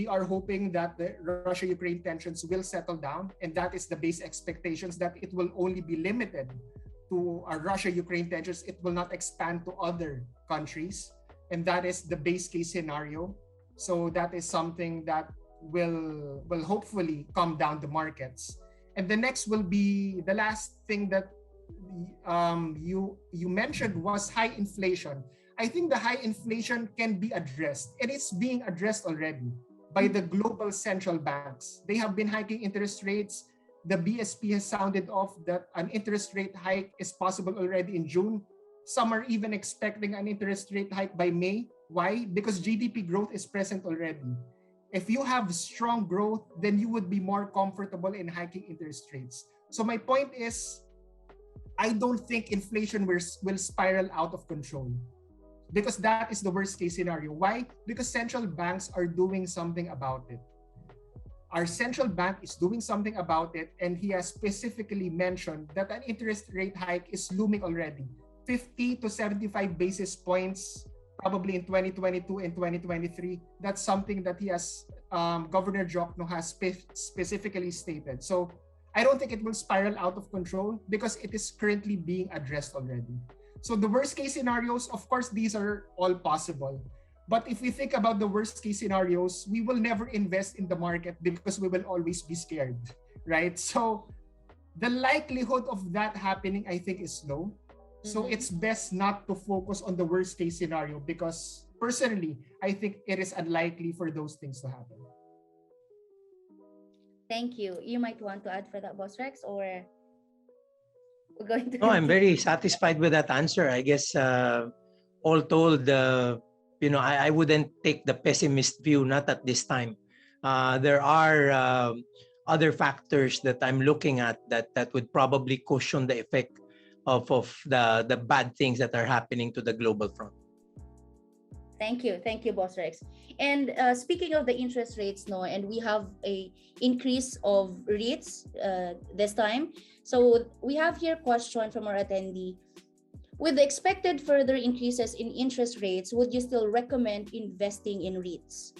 are hoping that the Russia-Ukraine tensions will settle down, and that is the base expectations, that it will only be limited to Russia-Ukraine tensions. It will not expand to other countries, and that is the base case scenario. So that is something that will hopefully calm down the markets. And the next will be the last thing that you mentioned was high inflation. I think the high inflation can be addressed. It is being addressed already by the global central banks. They have been hiking interest rates the BSP has sounded off that an interest rate hike is possible already in June. Some are even expecting an interest rate hike by May. Why? Because GDP growth is present already. If you have strong growth, then you would be more comfortable in hiking interest rates. So my point is, I don't think inflation will spiral out of control, because that is the worst case scenario. Why? Because central banks are doing something about it. Our central bank is doing something about it, and he has specifically mentioned that an interest rate hike is looming already. 50 to 75 basis points probably in 2022 and 2023. That's something that he has, Governor Jokno has specifically stated. So I don't think it will spiral out of control because it is currently being addressed already. So the worst case scenarios, of course, these are all possible. But if we think about the worst case scenarios, we will never invest in the market because we will always be scared, right? So the likelihood of that happening, I think, is low. So it's best not to focus on the worst case scenario, because personally, I think it is unlikely for those things to happen. Thank you. You might want to add for that, Boss Rex, or we're going to... No, I'm very satisfied with that answer. I guess all told, I wouldn't take the pessimist view, not at this time. There are other factors that I'm looking at that would probably cushion the effect of the bad things that are happening to the global front. Thank you, Boss Rex. And speaking of the interest rates, no, and we have a increase of Reits this time. So we have here a question from our attendee. With the expected further increases in interest rates, would you still recommend investing in Reits?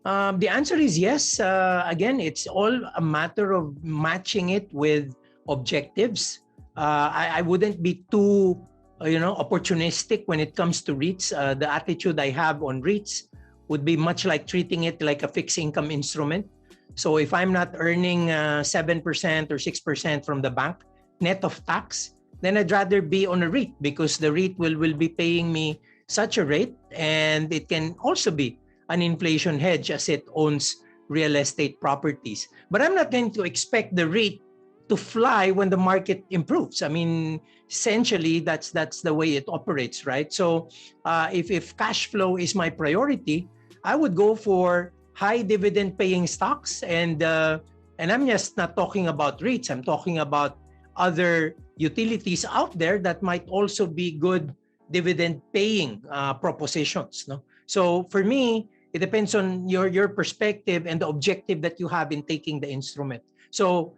The answer is yes. Again, it's all a matter of matching it with objectives. I wouldn't be too, opportunistic when it comes to REITs. The attitude I have on REITs would be much like treating it like a fixed income instrument. So if I'm not earning 7% or 6% from the bank, net of tax, then I'd rather be on a REIT, because the REIT will be paying me such a rate, and it can also be an inflation hedge as it owns real estate properties. But I'm not going to expect the REIT to fly when the market improves. I mean, essentially, that's the way it operates, right? So if cash flow is my priority, I would go for high dividend paying stocks. And I'm just not talking about REITs. I'm talking about other utilities out there that might also be good dividend paying propositions. No? So for me, it depends on your perspective and the objective that you have in taking the instrument. So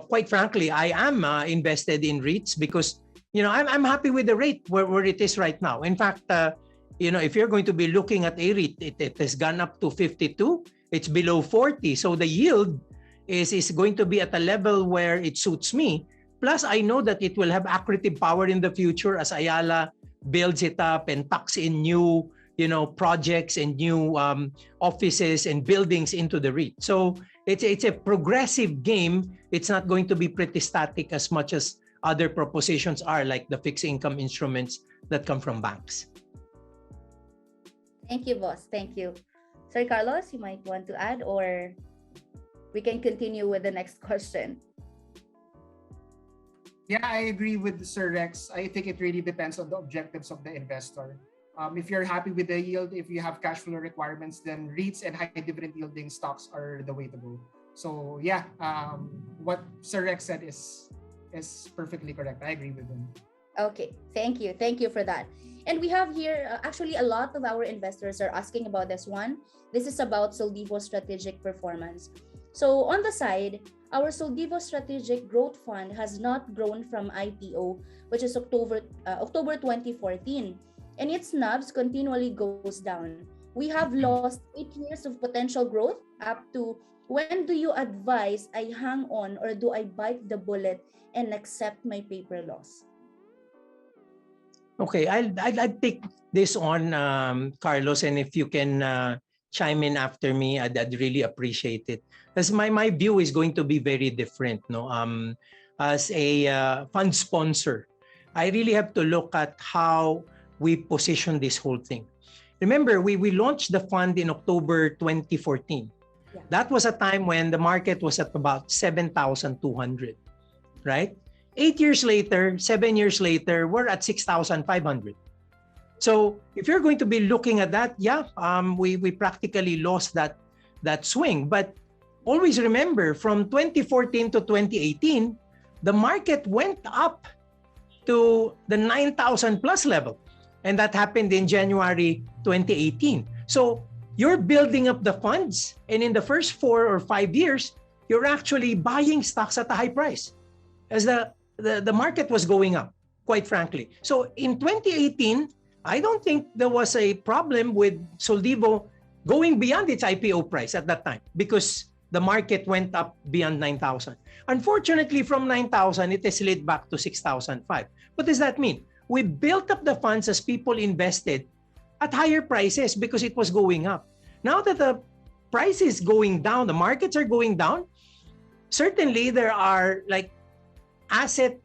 quite frankly, I am invested in REITs because, I'm happy with the rate where it is right now. In fact, if you're going to be looking at a REIT, it has gone up to 52. It's below 40. So the yield is going to be at a level where it suits me. Plus, I know that it will have accretive power in the future as Ayala builds it up and tucks in new, projects and new offices and buildings into the REIT. So it's a progressive game. It's not going to be pretty static as much as other propositions are, like the fixed income instruments that come from banks. Thank you, boss. Thank you. Sir Carlos, you might want to add, or we can continue with the next question. Yeah, I agree with Sir Rex. I think it really depends on the objectives of the investor. If you're happy with the yield, if you have cash flow requirements, then REITs and high dividend yielding stocks are the way to go. So yeah, what Sir Rex said is perfectly correct. I agree with him. Okay, thank you. Thank you for that. And we have here, actually a lot of our investors are asking about this one. This is about SOLDIVO strategic performance. So on the side, our SOLDIVO Strategic Growth Fund has not grown from IPO, which is October 2014, and its NAVs continually goes down. We have lost 8 years of potential growth up to when do you advise I hang on or do I bite the bullet and accept my paper loss? Okay, I'd take this on, Carlos, and if you can chime in after me, I'd really appreciate it. Because my view is going to be very different. No, as a fund sponsor, I really have to look at how we position this whole thing. Remember, we launched the fund in October 2014. Yeah. That was a time when the market was at about 7,200, right? 8 years later, 7 years later, we're at 6,500. So if you're going to be looking at that, we practically lost that swing. But always remember, from 2014 to 2018, the market went up to the 9,000 plus level. And that happened in January 2018. So you're building up the funds, and in the first 4 or 5 years, you're actually buying stocks at a high price as the market was going up, quite frankly. So in 2018, I don't think there was a problem with SOLDIVO going beyond its IPO price at that time because the market went up beyond 9,000. Unfortunately, from 9,000, it has slid back to 6,005. What does that mean? We built up the funds as people invested at higher prices because it was going up. Now that the price is going down, the markets are going down, certainly there are like asset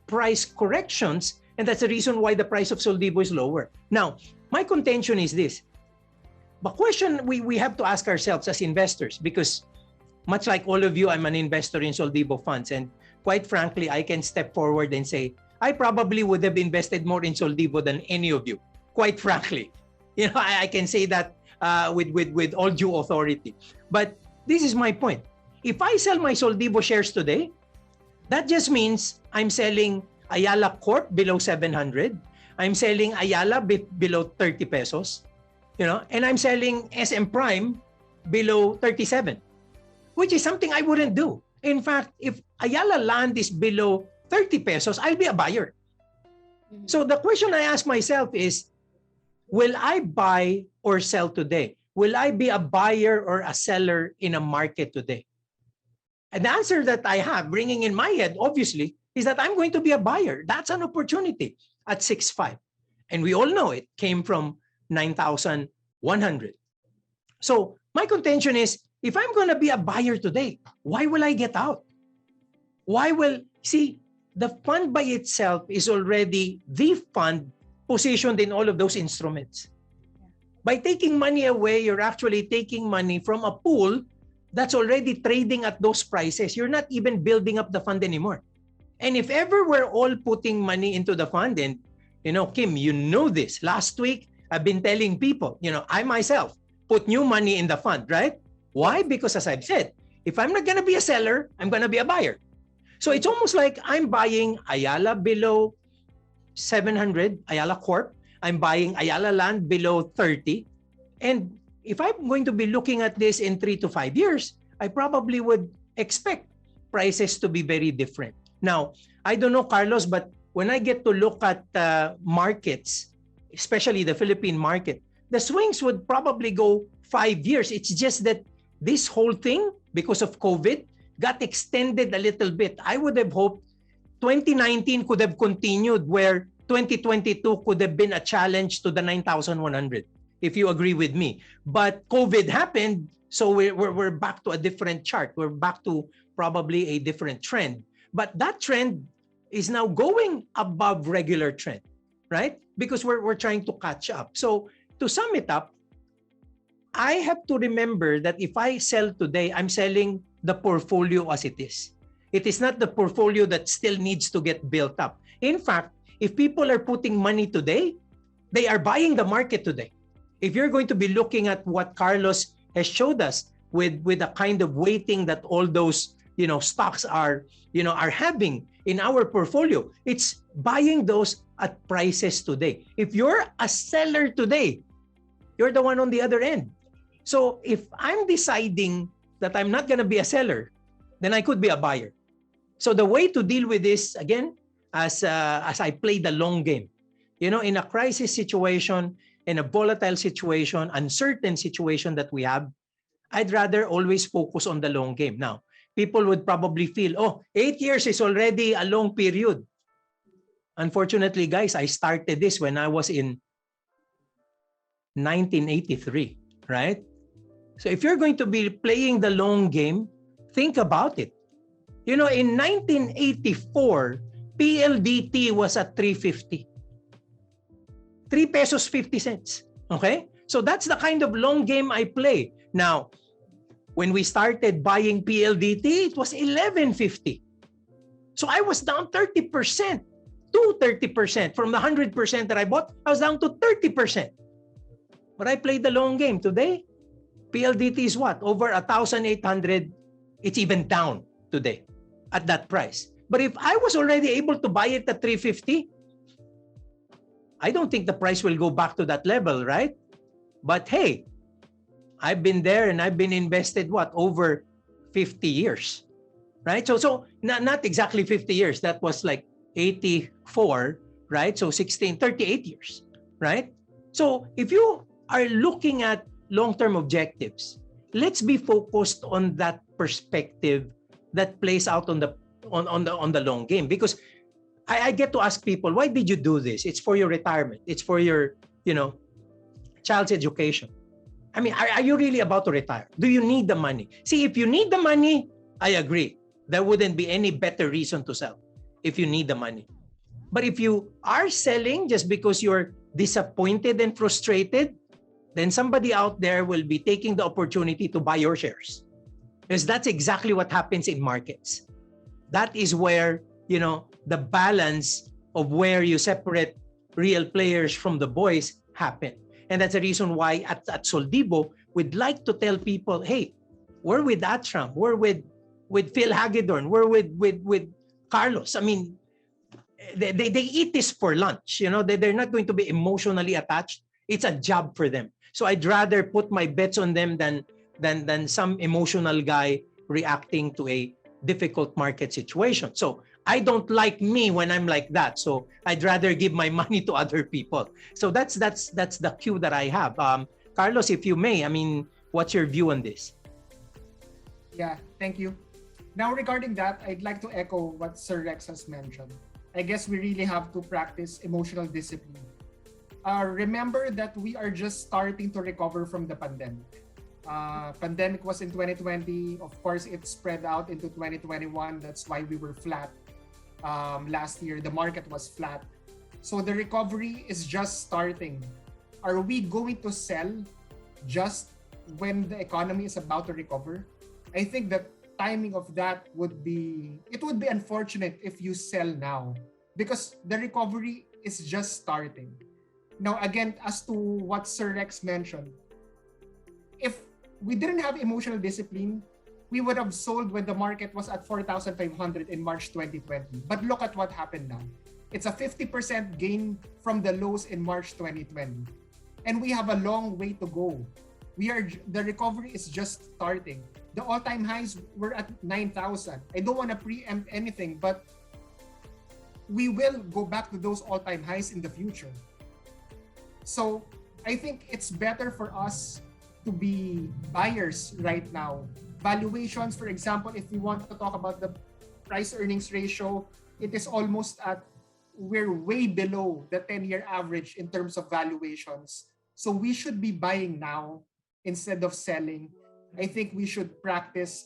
price corrections, and that's the reason why the price of SOLDIVO is lower. Now, my contention is this. The question we have to ask ourselves as investors, because much like all of you, I'm an investor in SOLDIVO funds, and quite frankly, I can step forward and say, I probably would have invested more in SOLDIVO than any of you, quite frankly. You know, I can say that with all due authority. But this is my point. If I sell my SOLDIVO shares today, that just means I'm selling Ayala Corp below 700. I'm selling Ayala below 30 pesos, you know, and I'm selling SM Prime below 37, which is something I wouldn't do. In fact, if Ayala Land is below 30 pesos, I'll be a buyer. So the question I ask myself is, will I buy or sell today? Will I be a buyer or a seller in a market today? And the answer that I have ringing in my head, obviously, is that I'm going to be a buyer. That's an opportunity at 6.5. And we all know it came from 9,100. So my contention is, if I'm going to be a buyer today, why will I get out? See, the fund by itself is already the fund positioned in all of those instruments. By taking money away, you're actually taking money from a pool that's already trading at those prices. You're not even building up the fund anymore. And if ever we're all putting money into the fund, and, you know, Kim, you know this. Last week, I've been telling people, you know, I myself put new money in the fund, right? Why? Because as I've said, if I'm not going to be a seller, I'm going to be a buyer. So it's almost like I'm buying Ayala below 700, Ayala Corp. I'm buying Ayala Land below 30. And if I'm going to be looking at this in 3 to 5 years, I probably would expect prices to be very different. Now, I don't know, Carlos, but when I get to look at markets, especially the Philippine market, the swings would probably go 5 years. It's just that this whole thing, because of COVID, got extended a little bit. I would have hoped 2019 could have continued, where 2022 could have been a challenge to the 9,100, if you agree with me. But COVID happened, so we're back to a different chart. We're back to probably a different trend. But that trend is now going above regular trend, right? Because we're trying to catch up. So to sum it up, I have to remember that if I sell today, I'm selling the portfolio as it is. It is not the portfolio that still needs to get built up. In fact, if people are putting money today, they are buying the market today. If you're going to be looking at what Carlos has showed us with a kind of weighting that all those, you know, stocks are having in our portfolio, it's buying those at prices today. If you're a seller today, you're the one on the other end. So if I'm deciding that I'm not going to be a seller, then I could be a buyer. So the way to deal with this, again, as I play the long game, you know, in a crisis situation, in a volatile situation, uncertain situation that we have, I'd rather always focus on the long game. Now, people would probably feel, oh, 8 years is already a long period. Unfortunately, guys, I started this when I was in 1983, right? So if you're going to be playing the long game, think about it. You know, in 1984, PLDT was at 3.50. 3 pesos 50 cents. Okay? So that's the kind of long game I play. Now, When we started buying PLDT, it was 11.50. So I was down 30% to 30%. From the 100% that I bought, I was down to 30%. But I played the long game. Today, PLDT is what? Over 1,800. It's even down today at that price. But if I was already able to buy it at 350, I don't think the price will go back to that level, right? But hey, I've been there and I've been invested over 50 years, right? So not exactly 50 years. That was like 84, right? So 38 years, right? So if you are looking at long-term objectives, let's be focused on that perspective that plays out on the long game. Because I get to ask people, why did you do this? It's for your retirement. It's for your, child's education. I mean, are you really about to retire? Do you need the money? See, if you need the money, I agree. There wouldn't be any better reason to sell if you need the money. But if you are selling just because you're disappointed and frustrated, then somebody out there will be taking the opportunity to buy your shares. Because that's exactly what happens in markets. That is where, the balance of where you separate real players from the boys happen. And that's the reason why at SOLDIVO, we'd like to tell people, hey, we're with ATRAM, we're with Phil Hagedorn, we're with Carlos. I mean, they eat this for lunch. They're not going to be emotionally attached. It's a job for them. So I'd rather put my bets on them than some emotional guy reacting to a difficult market situation. So I don't like me when I'm like that. So I'd rather give my money to other people. So that's the cue that I have. Carlos, if you may, I mean, what's your view on this? Yeah, thank you. Now regarding that, I'd like to echo what Sir Rex has mentioned. I guess we really have to practice emotional discipline. Remember that we are just starting to recover from the pandemic. Pandemic was in 2020. Of course, it spread out into 2021. That's why we were flat. Last year, the market was flat. So the recovery is just starting. Are we going to sell just when the economy is about to recover? I think the timing of that would be unfortunate if you sell now, because the recovery is just starting. Now, again, as to what Sir Rex mentioned, if we didn't have emotional discipline, we would have sold when the market was at 4,500 in March 2020. But look at what happened now. It's a 50% gain from the lows in March 2020. And we have a long way to go. The recovery is just starting. The all-time highs were at 9,000. I don't want to preempt anything, but we will go back to those all-time highs in the future. So I think it's better for us to be buyers right now. Valuations, for example, if we want to talk about the price-earnings ratio, it is almost we're way below the 10-year average in terms of valuations. So we should be buying now instead of selling. I think we should practice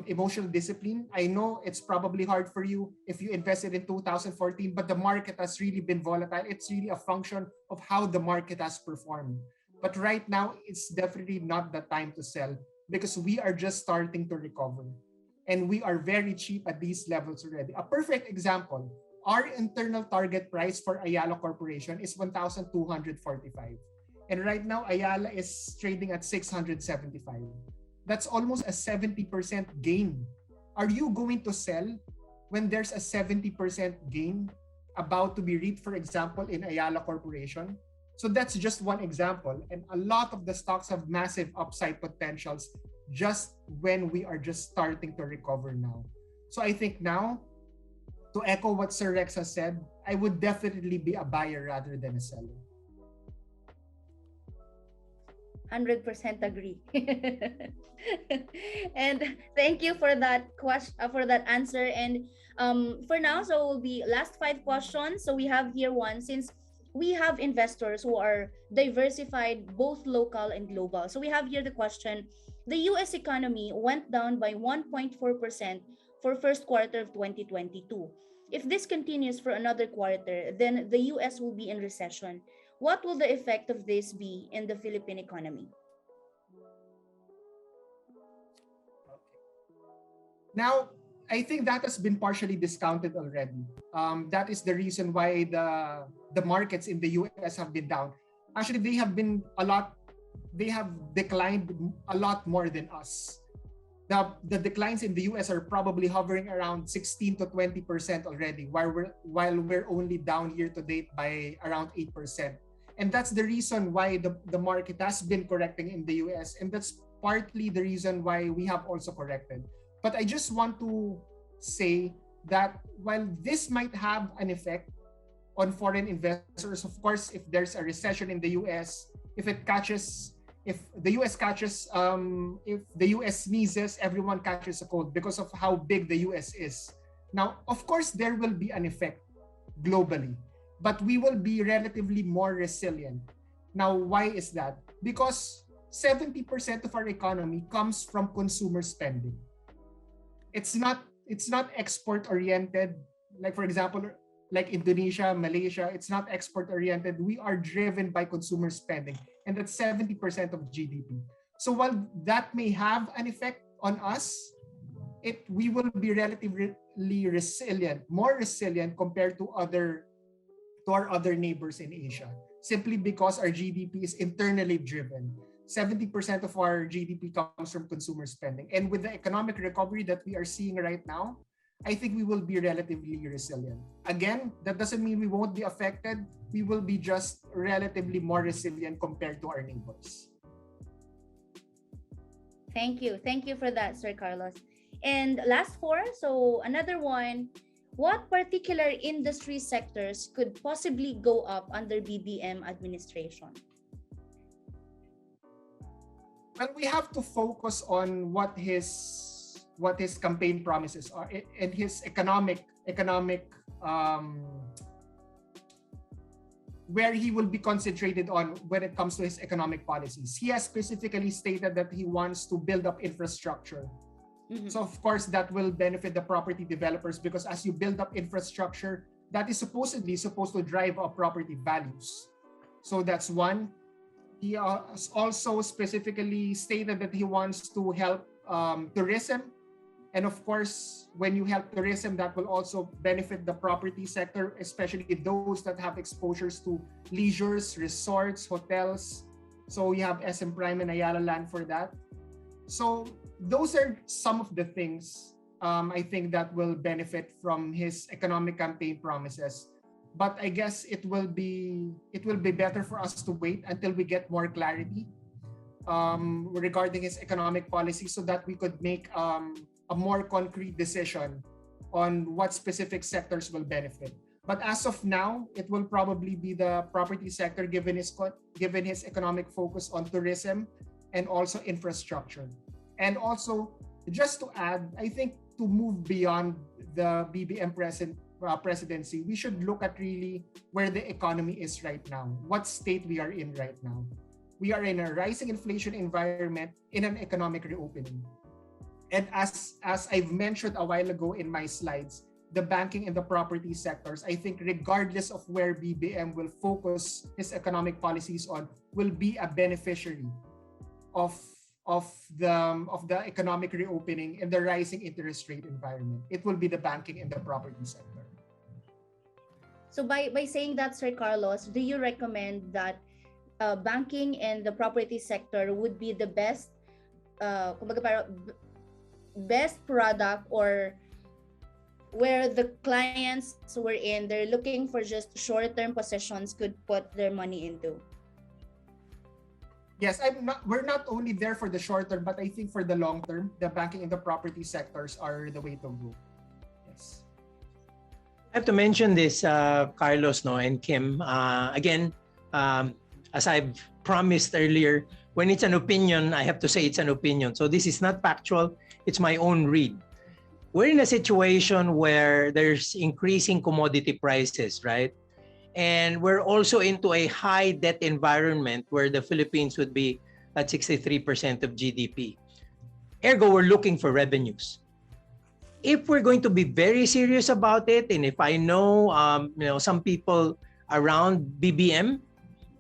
emotional discipline. I know it's probably hard for you if you invested in 2014, but the market has really been volatile. It's really a function of how the market has performed. But right now, it's definitely not the time to sell because we are just starting to recover. And we are very cheap at these levels already. A perfect example, our internal target price for Ayala Corporation is 1,245. And right now, Ayala is trading at 675. That's almost a 70% gain. Are you going to sell when there's a 70% gain about to be reaped, for example, in Ayala Corporation? So that's just one example. And a lot of the stocks have massive upside potentials just when we are just starting to recover now. So I think now, to echo what Sir Rex has said, I would definitely be a buyer rather than a seller. 100% agree. And thank you for that question, for that answer. And for now, so will be last 5 questions. So we have here one, since we have investors who are diversified, both local and global. So we have here the question: the US economy went down by 1.4% for first quarter of 2022. If this continues for another quarter, then the US will be in recession. What will the effect of this be in the Philippine economy? Now, I think that has been partially discounted already. That is the reason why the markets in the US have been down. Actually, they have declined a lot more than us. The declines in the US are probably hovering around 16 to 20% already, while we're only down year to date by around 8%. And that's the reason why the market has been correcting in the US. And that's partly the reason why we have also corrected. But I just want to say that while this might have an effect on foreign investors, of course, if there's a recession in the US, if the US sneezes, everyone catches a cold because of how big the US is. Now, of course, there will be an effect globally, but we will be relatively more resilient. Now, why is that? Because 70% of our economy comes from consumer spending. It's not export oriented. Like for example, like Indonesia, Malaysia, it's not export oriented. We are driven by consumer spending, and that's 70% of GDP. So while that may have an effect on us, we will be relatively resilient, more resilient compared to our other neighbors in Asia, simply because our GDP is internally driven. 70% of our GDP comes from consumer spending. And with the economic recovery that we are seeing right now, I think we will be relatively resilient. Again, that doesn't mean we won't be affected. We will be just relatively more resilient compared to our neighbors. Thank you. Thank you for that, Sir Carlos. And last four, so another one, what particular industry sectors could possibly go up under BBM administration? Well, we have to focus on what his campaign promises are and his economic where he will be concentrated on when it comes to his economic policies. He has specifically stated that he wants to build up infrastructure. Mm-hmm. So of course that will benefit the property developers, because as you build up infrastructure, that is supposedly supposed to drive up property values. So that's one. He has also specifically stated that he wants to help tourism. And of course, when you help tourism, that will also benefit the property sector, especially those that have exposures to leisures, resorts, hotels. So we have SM Prime and Ayala Land for that. So those are some of the things I think that will benefit from his economic campaign promises. But I guess it will be better for us to wait until we get more clarity regarding his economic policy, so that we could make a more concrete decision on what specific sectors will benefit. But as of now, it will probably be the property sector, given his economic focus on tourism and also infrastructure. And also, just to add, I think to move beyond the BBM presidency, we should look at really where the economy is right now, what state we are in right now. We are in a rising inflation environment in an economic reopening. And as I've mentioned a while ago in my slides, the banking and the property sectors, I think regardless of where BBM will focus his economic policies on, will be a beneficiary of the economic reopening and the rising interest rate environment. It will be the banking and the property sector. So by saying that, Sir Carlos, do you recommend that banking and the property sector would be the best product, or where the clients were in, they're looking for just short-term positions, could put their money into? Yes, we're not only there for the short term, but I think for the long term, the banking and the property sectors are the way to go. Yes. I have to mention this, Carlos, and Kim. Again, as I've promised earlier, when it's an opinion, I have to say it's an opinion. So this is not factual. It's my own read. We're in a situation where there's increasing commodity prices, right? And we're also into a high debt environment where the Philippines would be at 63% of GDP. Ergo, we're looking for revenues. If we're going to be very serious about it, and if I know, some people around BBM,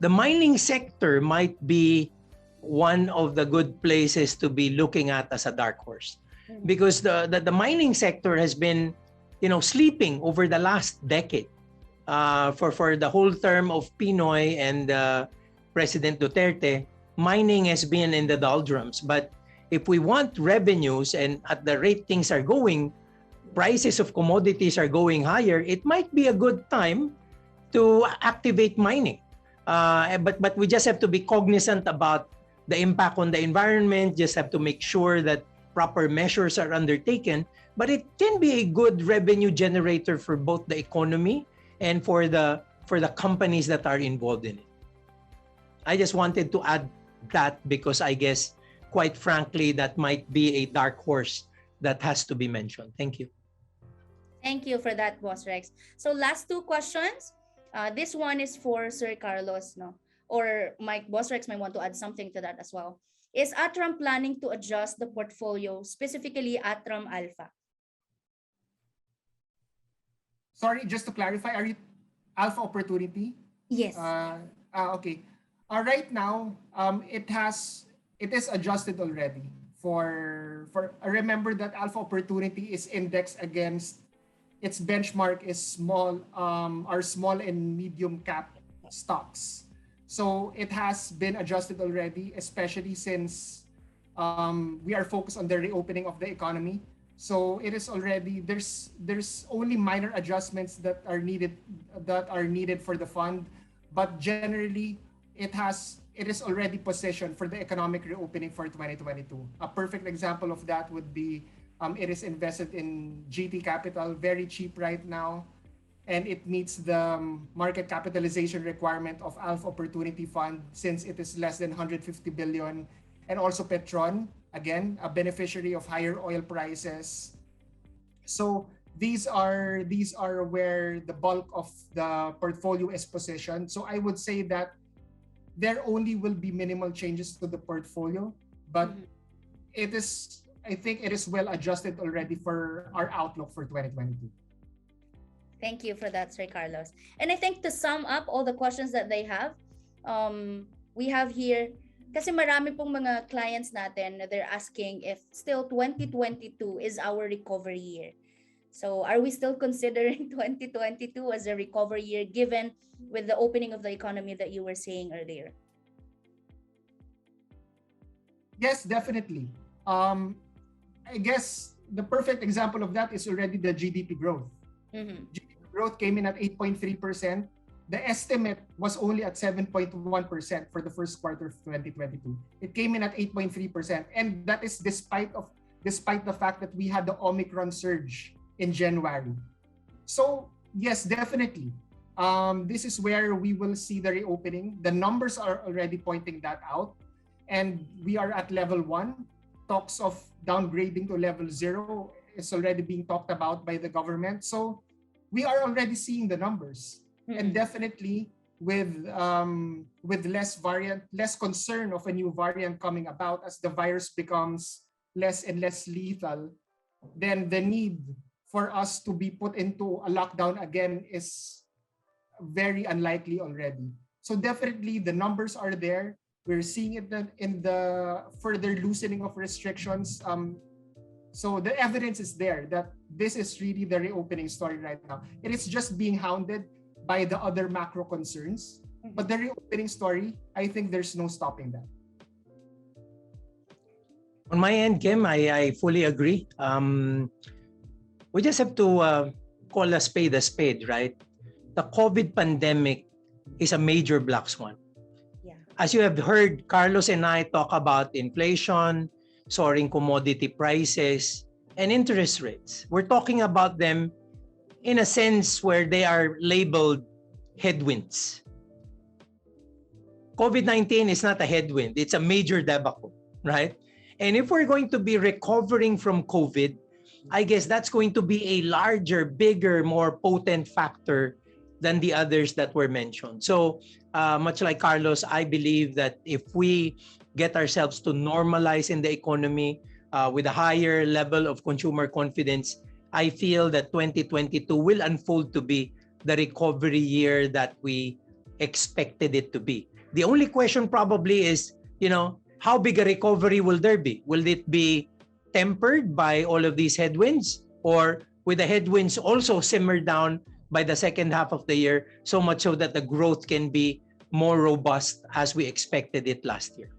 the mining sector might be one of the good places to be looking at as a dark horse. because the mining sector has been, sleeping over the last decade. For the whole term of Pinoy and President Duterte, mining has been in the doldrums. But if we want revenues and at the rate things are going, prices of commodities are going higher, it might be a good time to activate mining. But we just have to be cognizant about the impact on the environment, just have to make sure that proper measures are undertaken. But it can be a good revenue generator for both the economy and for the companies that are involved in it. I just wanted to add that because I guess, quite frankly, that might be a dark horse that has to be mentioned. Thank you. Thank you for that, Boss Rex. So last two questions. This one is for Sir Carlos, no? Or Boss Rex might want to add something to that as well. Is ATRAM planning to adjust the portfolio, specifically ATRAM Alpha? Sorry, just to clarify, are you Alpha Opportunity? Yes. Okay. Right now, it is adjusted already. Remember that Alpha Opportunity is indexed against its benchmark is small and medium cap stocks. So it has been adjusted already, especially since we are focused on the reopening of the economy. So it is already there's only minor adjustments that are needed for the fund, but generally it is already positioned for the economic reopening for 2022. A perfect example of that would be it is invested in GT Capital, very cheap right now, and it meets the market capitalization requirement of Alpha Opportunity Fund since it is less than 150 billion, and also Petron, again, a beneficiary of higher oil prices. So these are where the bulk of the portfolio is positioned. So I would say that there only will be minimal changes to the portfolio, but I think it is well adjusted already for our outlook for 2022. Thank you for that, Sir Carlos. And I think to sum up all the questions that they have, we have here, kasi marami pong mga clients natin, they're asking if still 2022 is our recovery year. So are we still considering 2022 as a recovery year given with the opening of the economy that you were saying earlier? Yes, definitely. I guess the perfect example of that is already the GDP growth. GDP growth came in at 8.3%. The estimate was only at 7.1% for the first quarter of 2022. It came in at 8.3%, and that is despite the fact that we had the Omicron surge in January. So yes, definitely. This is where we will see the reopening. The numbers are already pointing that out, and we are at level 1. Talks of downgrading to level 0 is already being talked about by the government. So we are already seeing the numbers. And definitely with less concern of a new variant coming about as the virus becomes less and less lethal, then the need for us to be put into a lockdown again is very unlikely already. So definitely the numbers are there. We're seeing it in the further loosening of restrictions. So the evidence is there that this is really the reopening story right now. It is just being hounded by the other macro concerns. But the reopening story, I think there's no stopping that. On my end, Kim, I fully agree. We just have to call a spade, right? The COVID pandemic is a major black swan. As you have heard Carlos and I talk about inflation, soaring commodity prices, and interest rates. We're talking about them in a sense where they are labeled headwinds. COVID-19 is not a headwind. It's a major debacle, right? And if we're going to be recovering from COVID, I guess that's going to be a larger, bigger, more potent factor than the others that were mentioned. So much like Carlos, I believe that if we get ourselves to normalize in the economy with a higher level of consumer confidence, I feel that 2022 will unfold to be the recovery year that we expected it to be. The only question probably is, how big a recovery will there be? Will it be tempered by all of these headwinds, or with the headwinds also simmer down by the second half of the year, so much so that the growth can be more robust as we expected it last year?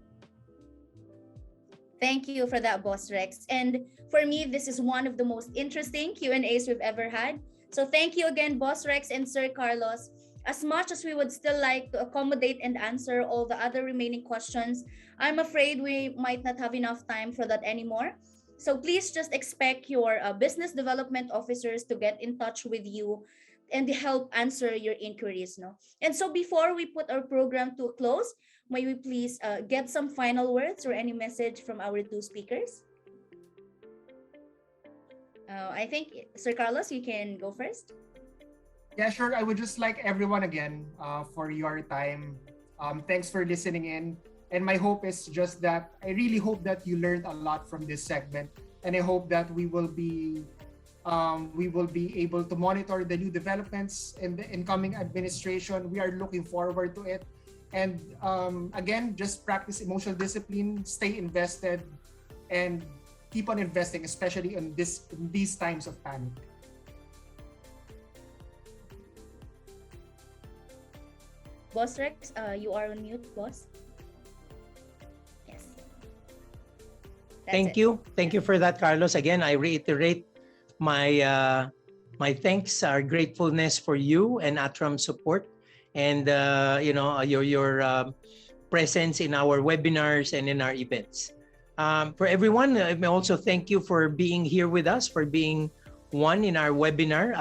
Thank you for that, Boss Rex. And for me, this is one of the most interesting Q&As we've ever had. So thank you again, Boss Rex and Sir Carlos. As much as we would still like to accommodate and answer all the other remaining questions, I'm afraid we might not have enough time for that anymore. So please just expect your business development officers to get in touch with you and help answer your inquiries. No? And so before we put our program to a close, may we please get some final words or any message from our two speakers? I think, Sir Carlos, you can go first. Yeah, sure. I would just like everyone again for your time. Thanks for listening in. And my hope is just that I really hope that you learned a lot from this segment, and I hope that we will be able to monitor the new developments in the incoming administration. We are looking forward to it. And again, just practice emotional discipline, stay invested, and keep on investing, especially in these times of panic. Boss Rex, you are on mute, boss. Yes. Thank you. Thank you for that, Carlos. Again, I reiterate my thanks, our gratefulness for you and ATRAM support, and your presence in our webinars and in our events. For everyone, I may also thank you for being here with us, for being one in our webinar.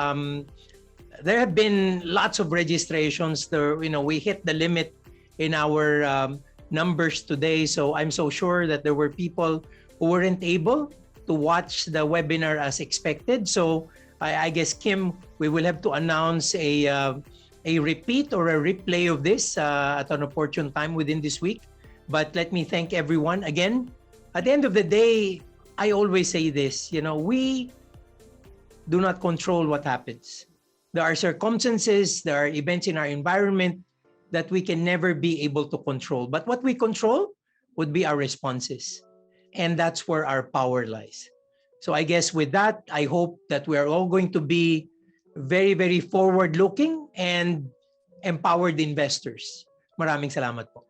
There have been lots of registrations. We hit the limit in our numbers today, so I'm so sure that there were people who weren't able to watch the webinar as expected. So I guess, Kim, we will have to announce a repeat or a replay of this at an opportune time within this week. But let me thank everyone again. At the end of the day, I always say this, we do not control what happens. There are circumstances, there are events in our environment that we can never be able to control. But what we control would be our responses. And that's where our power lies. So I guess with that, I hope that we are all going to be very, very forward-looking and empowered investors. Maraming salamat po.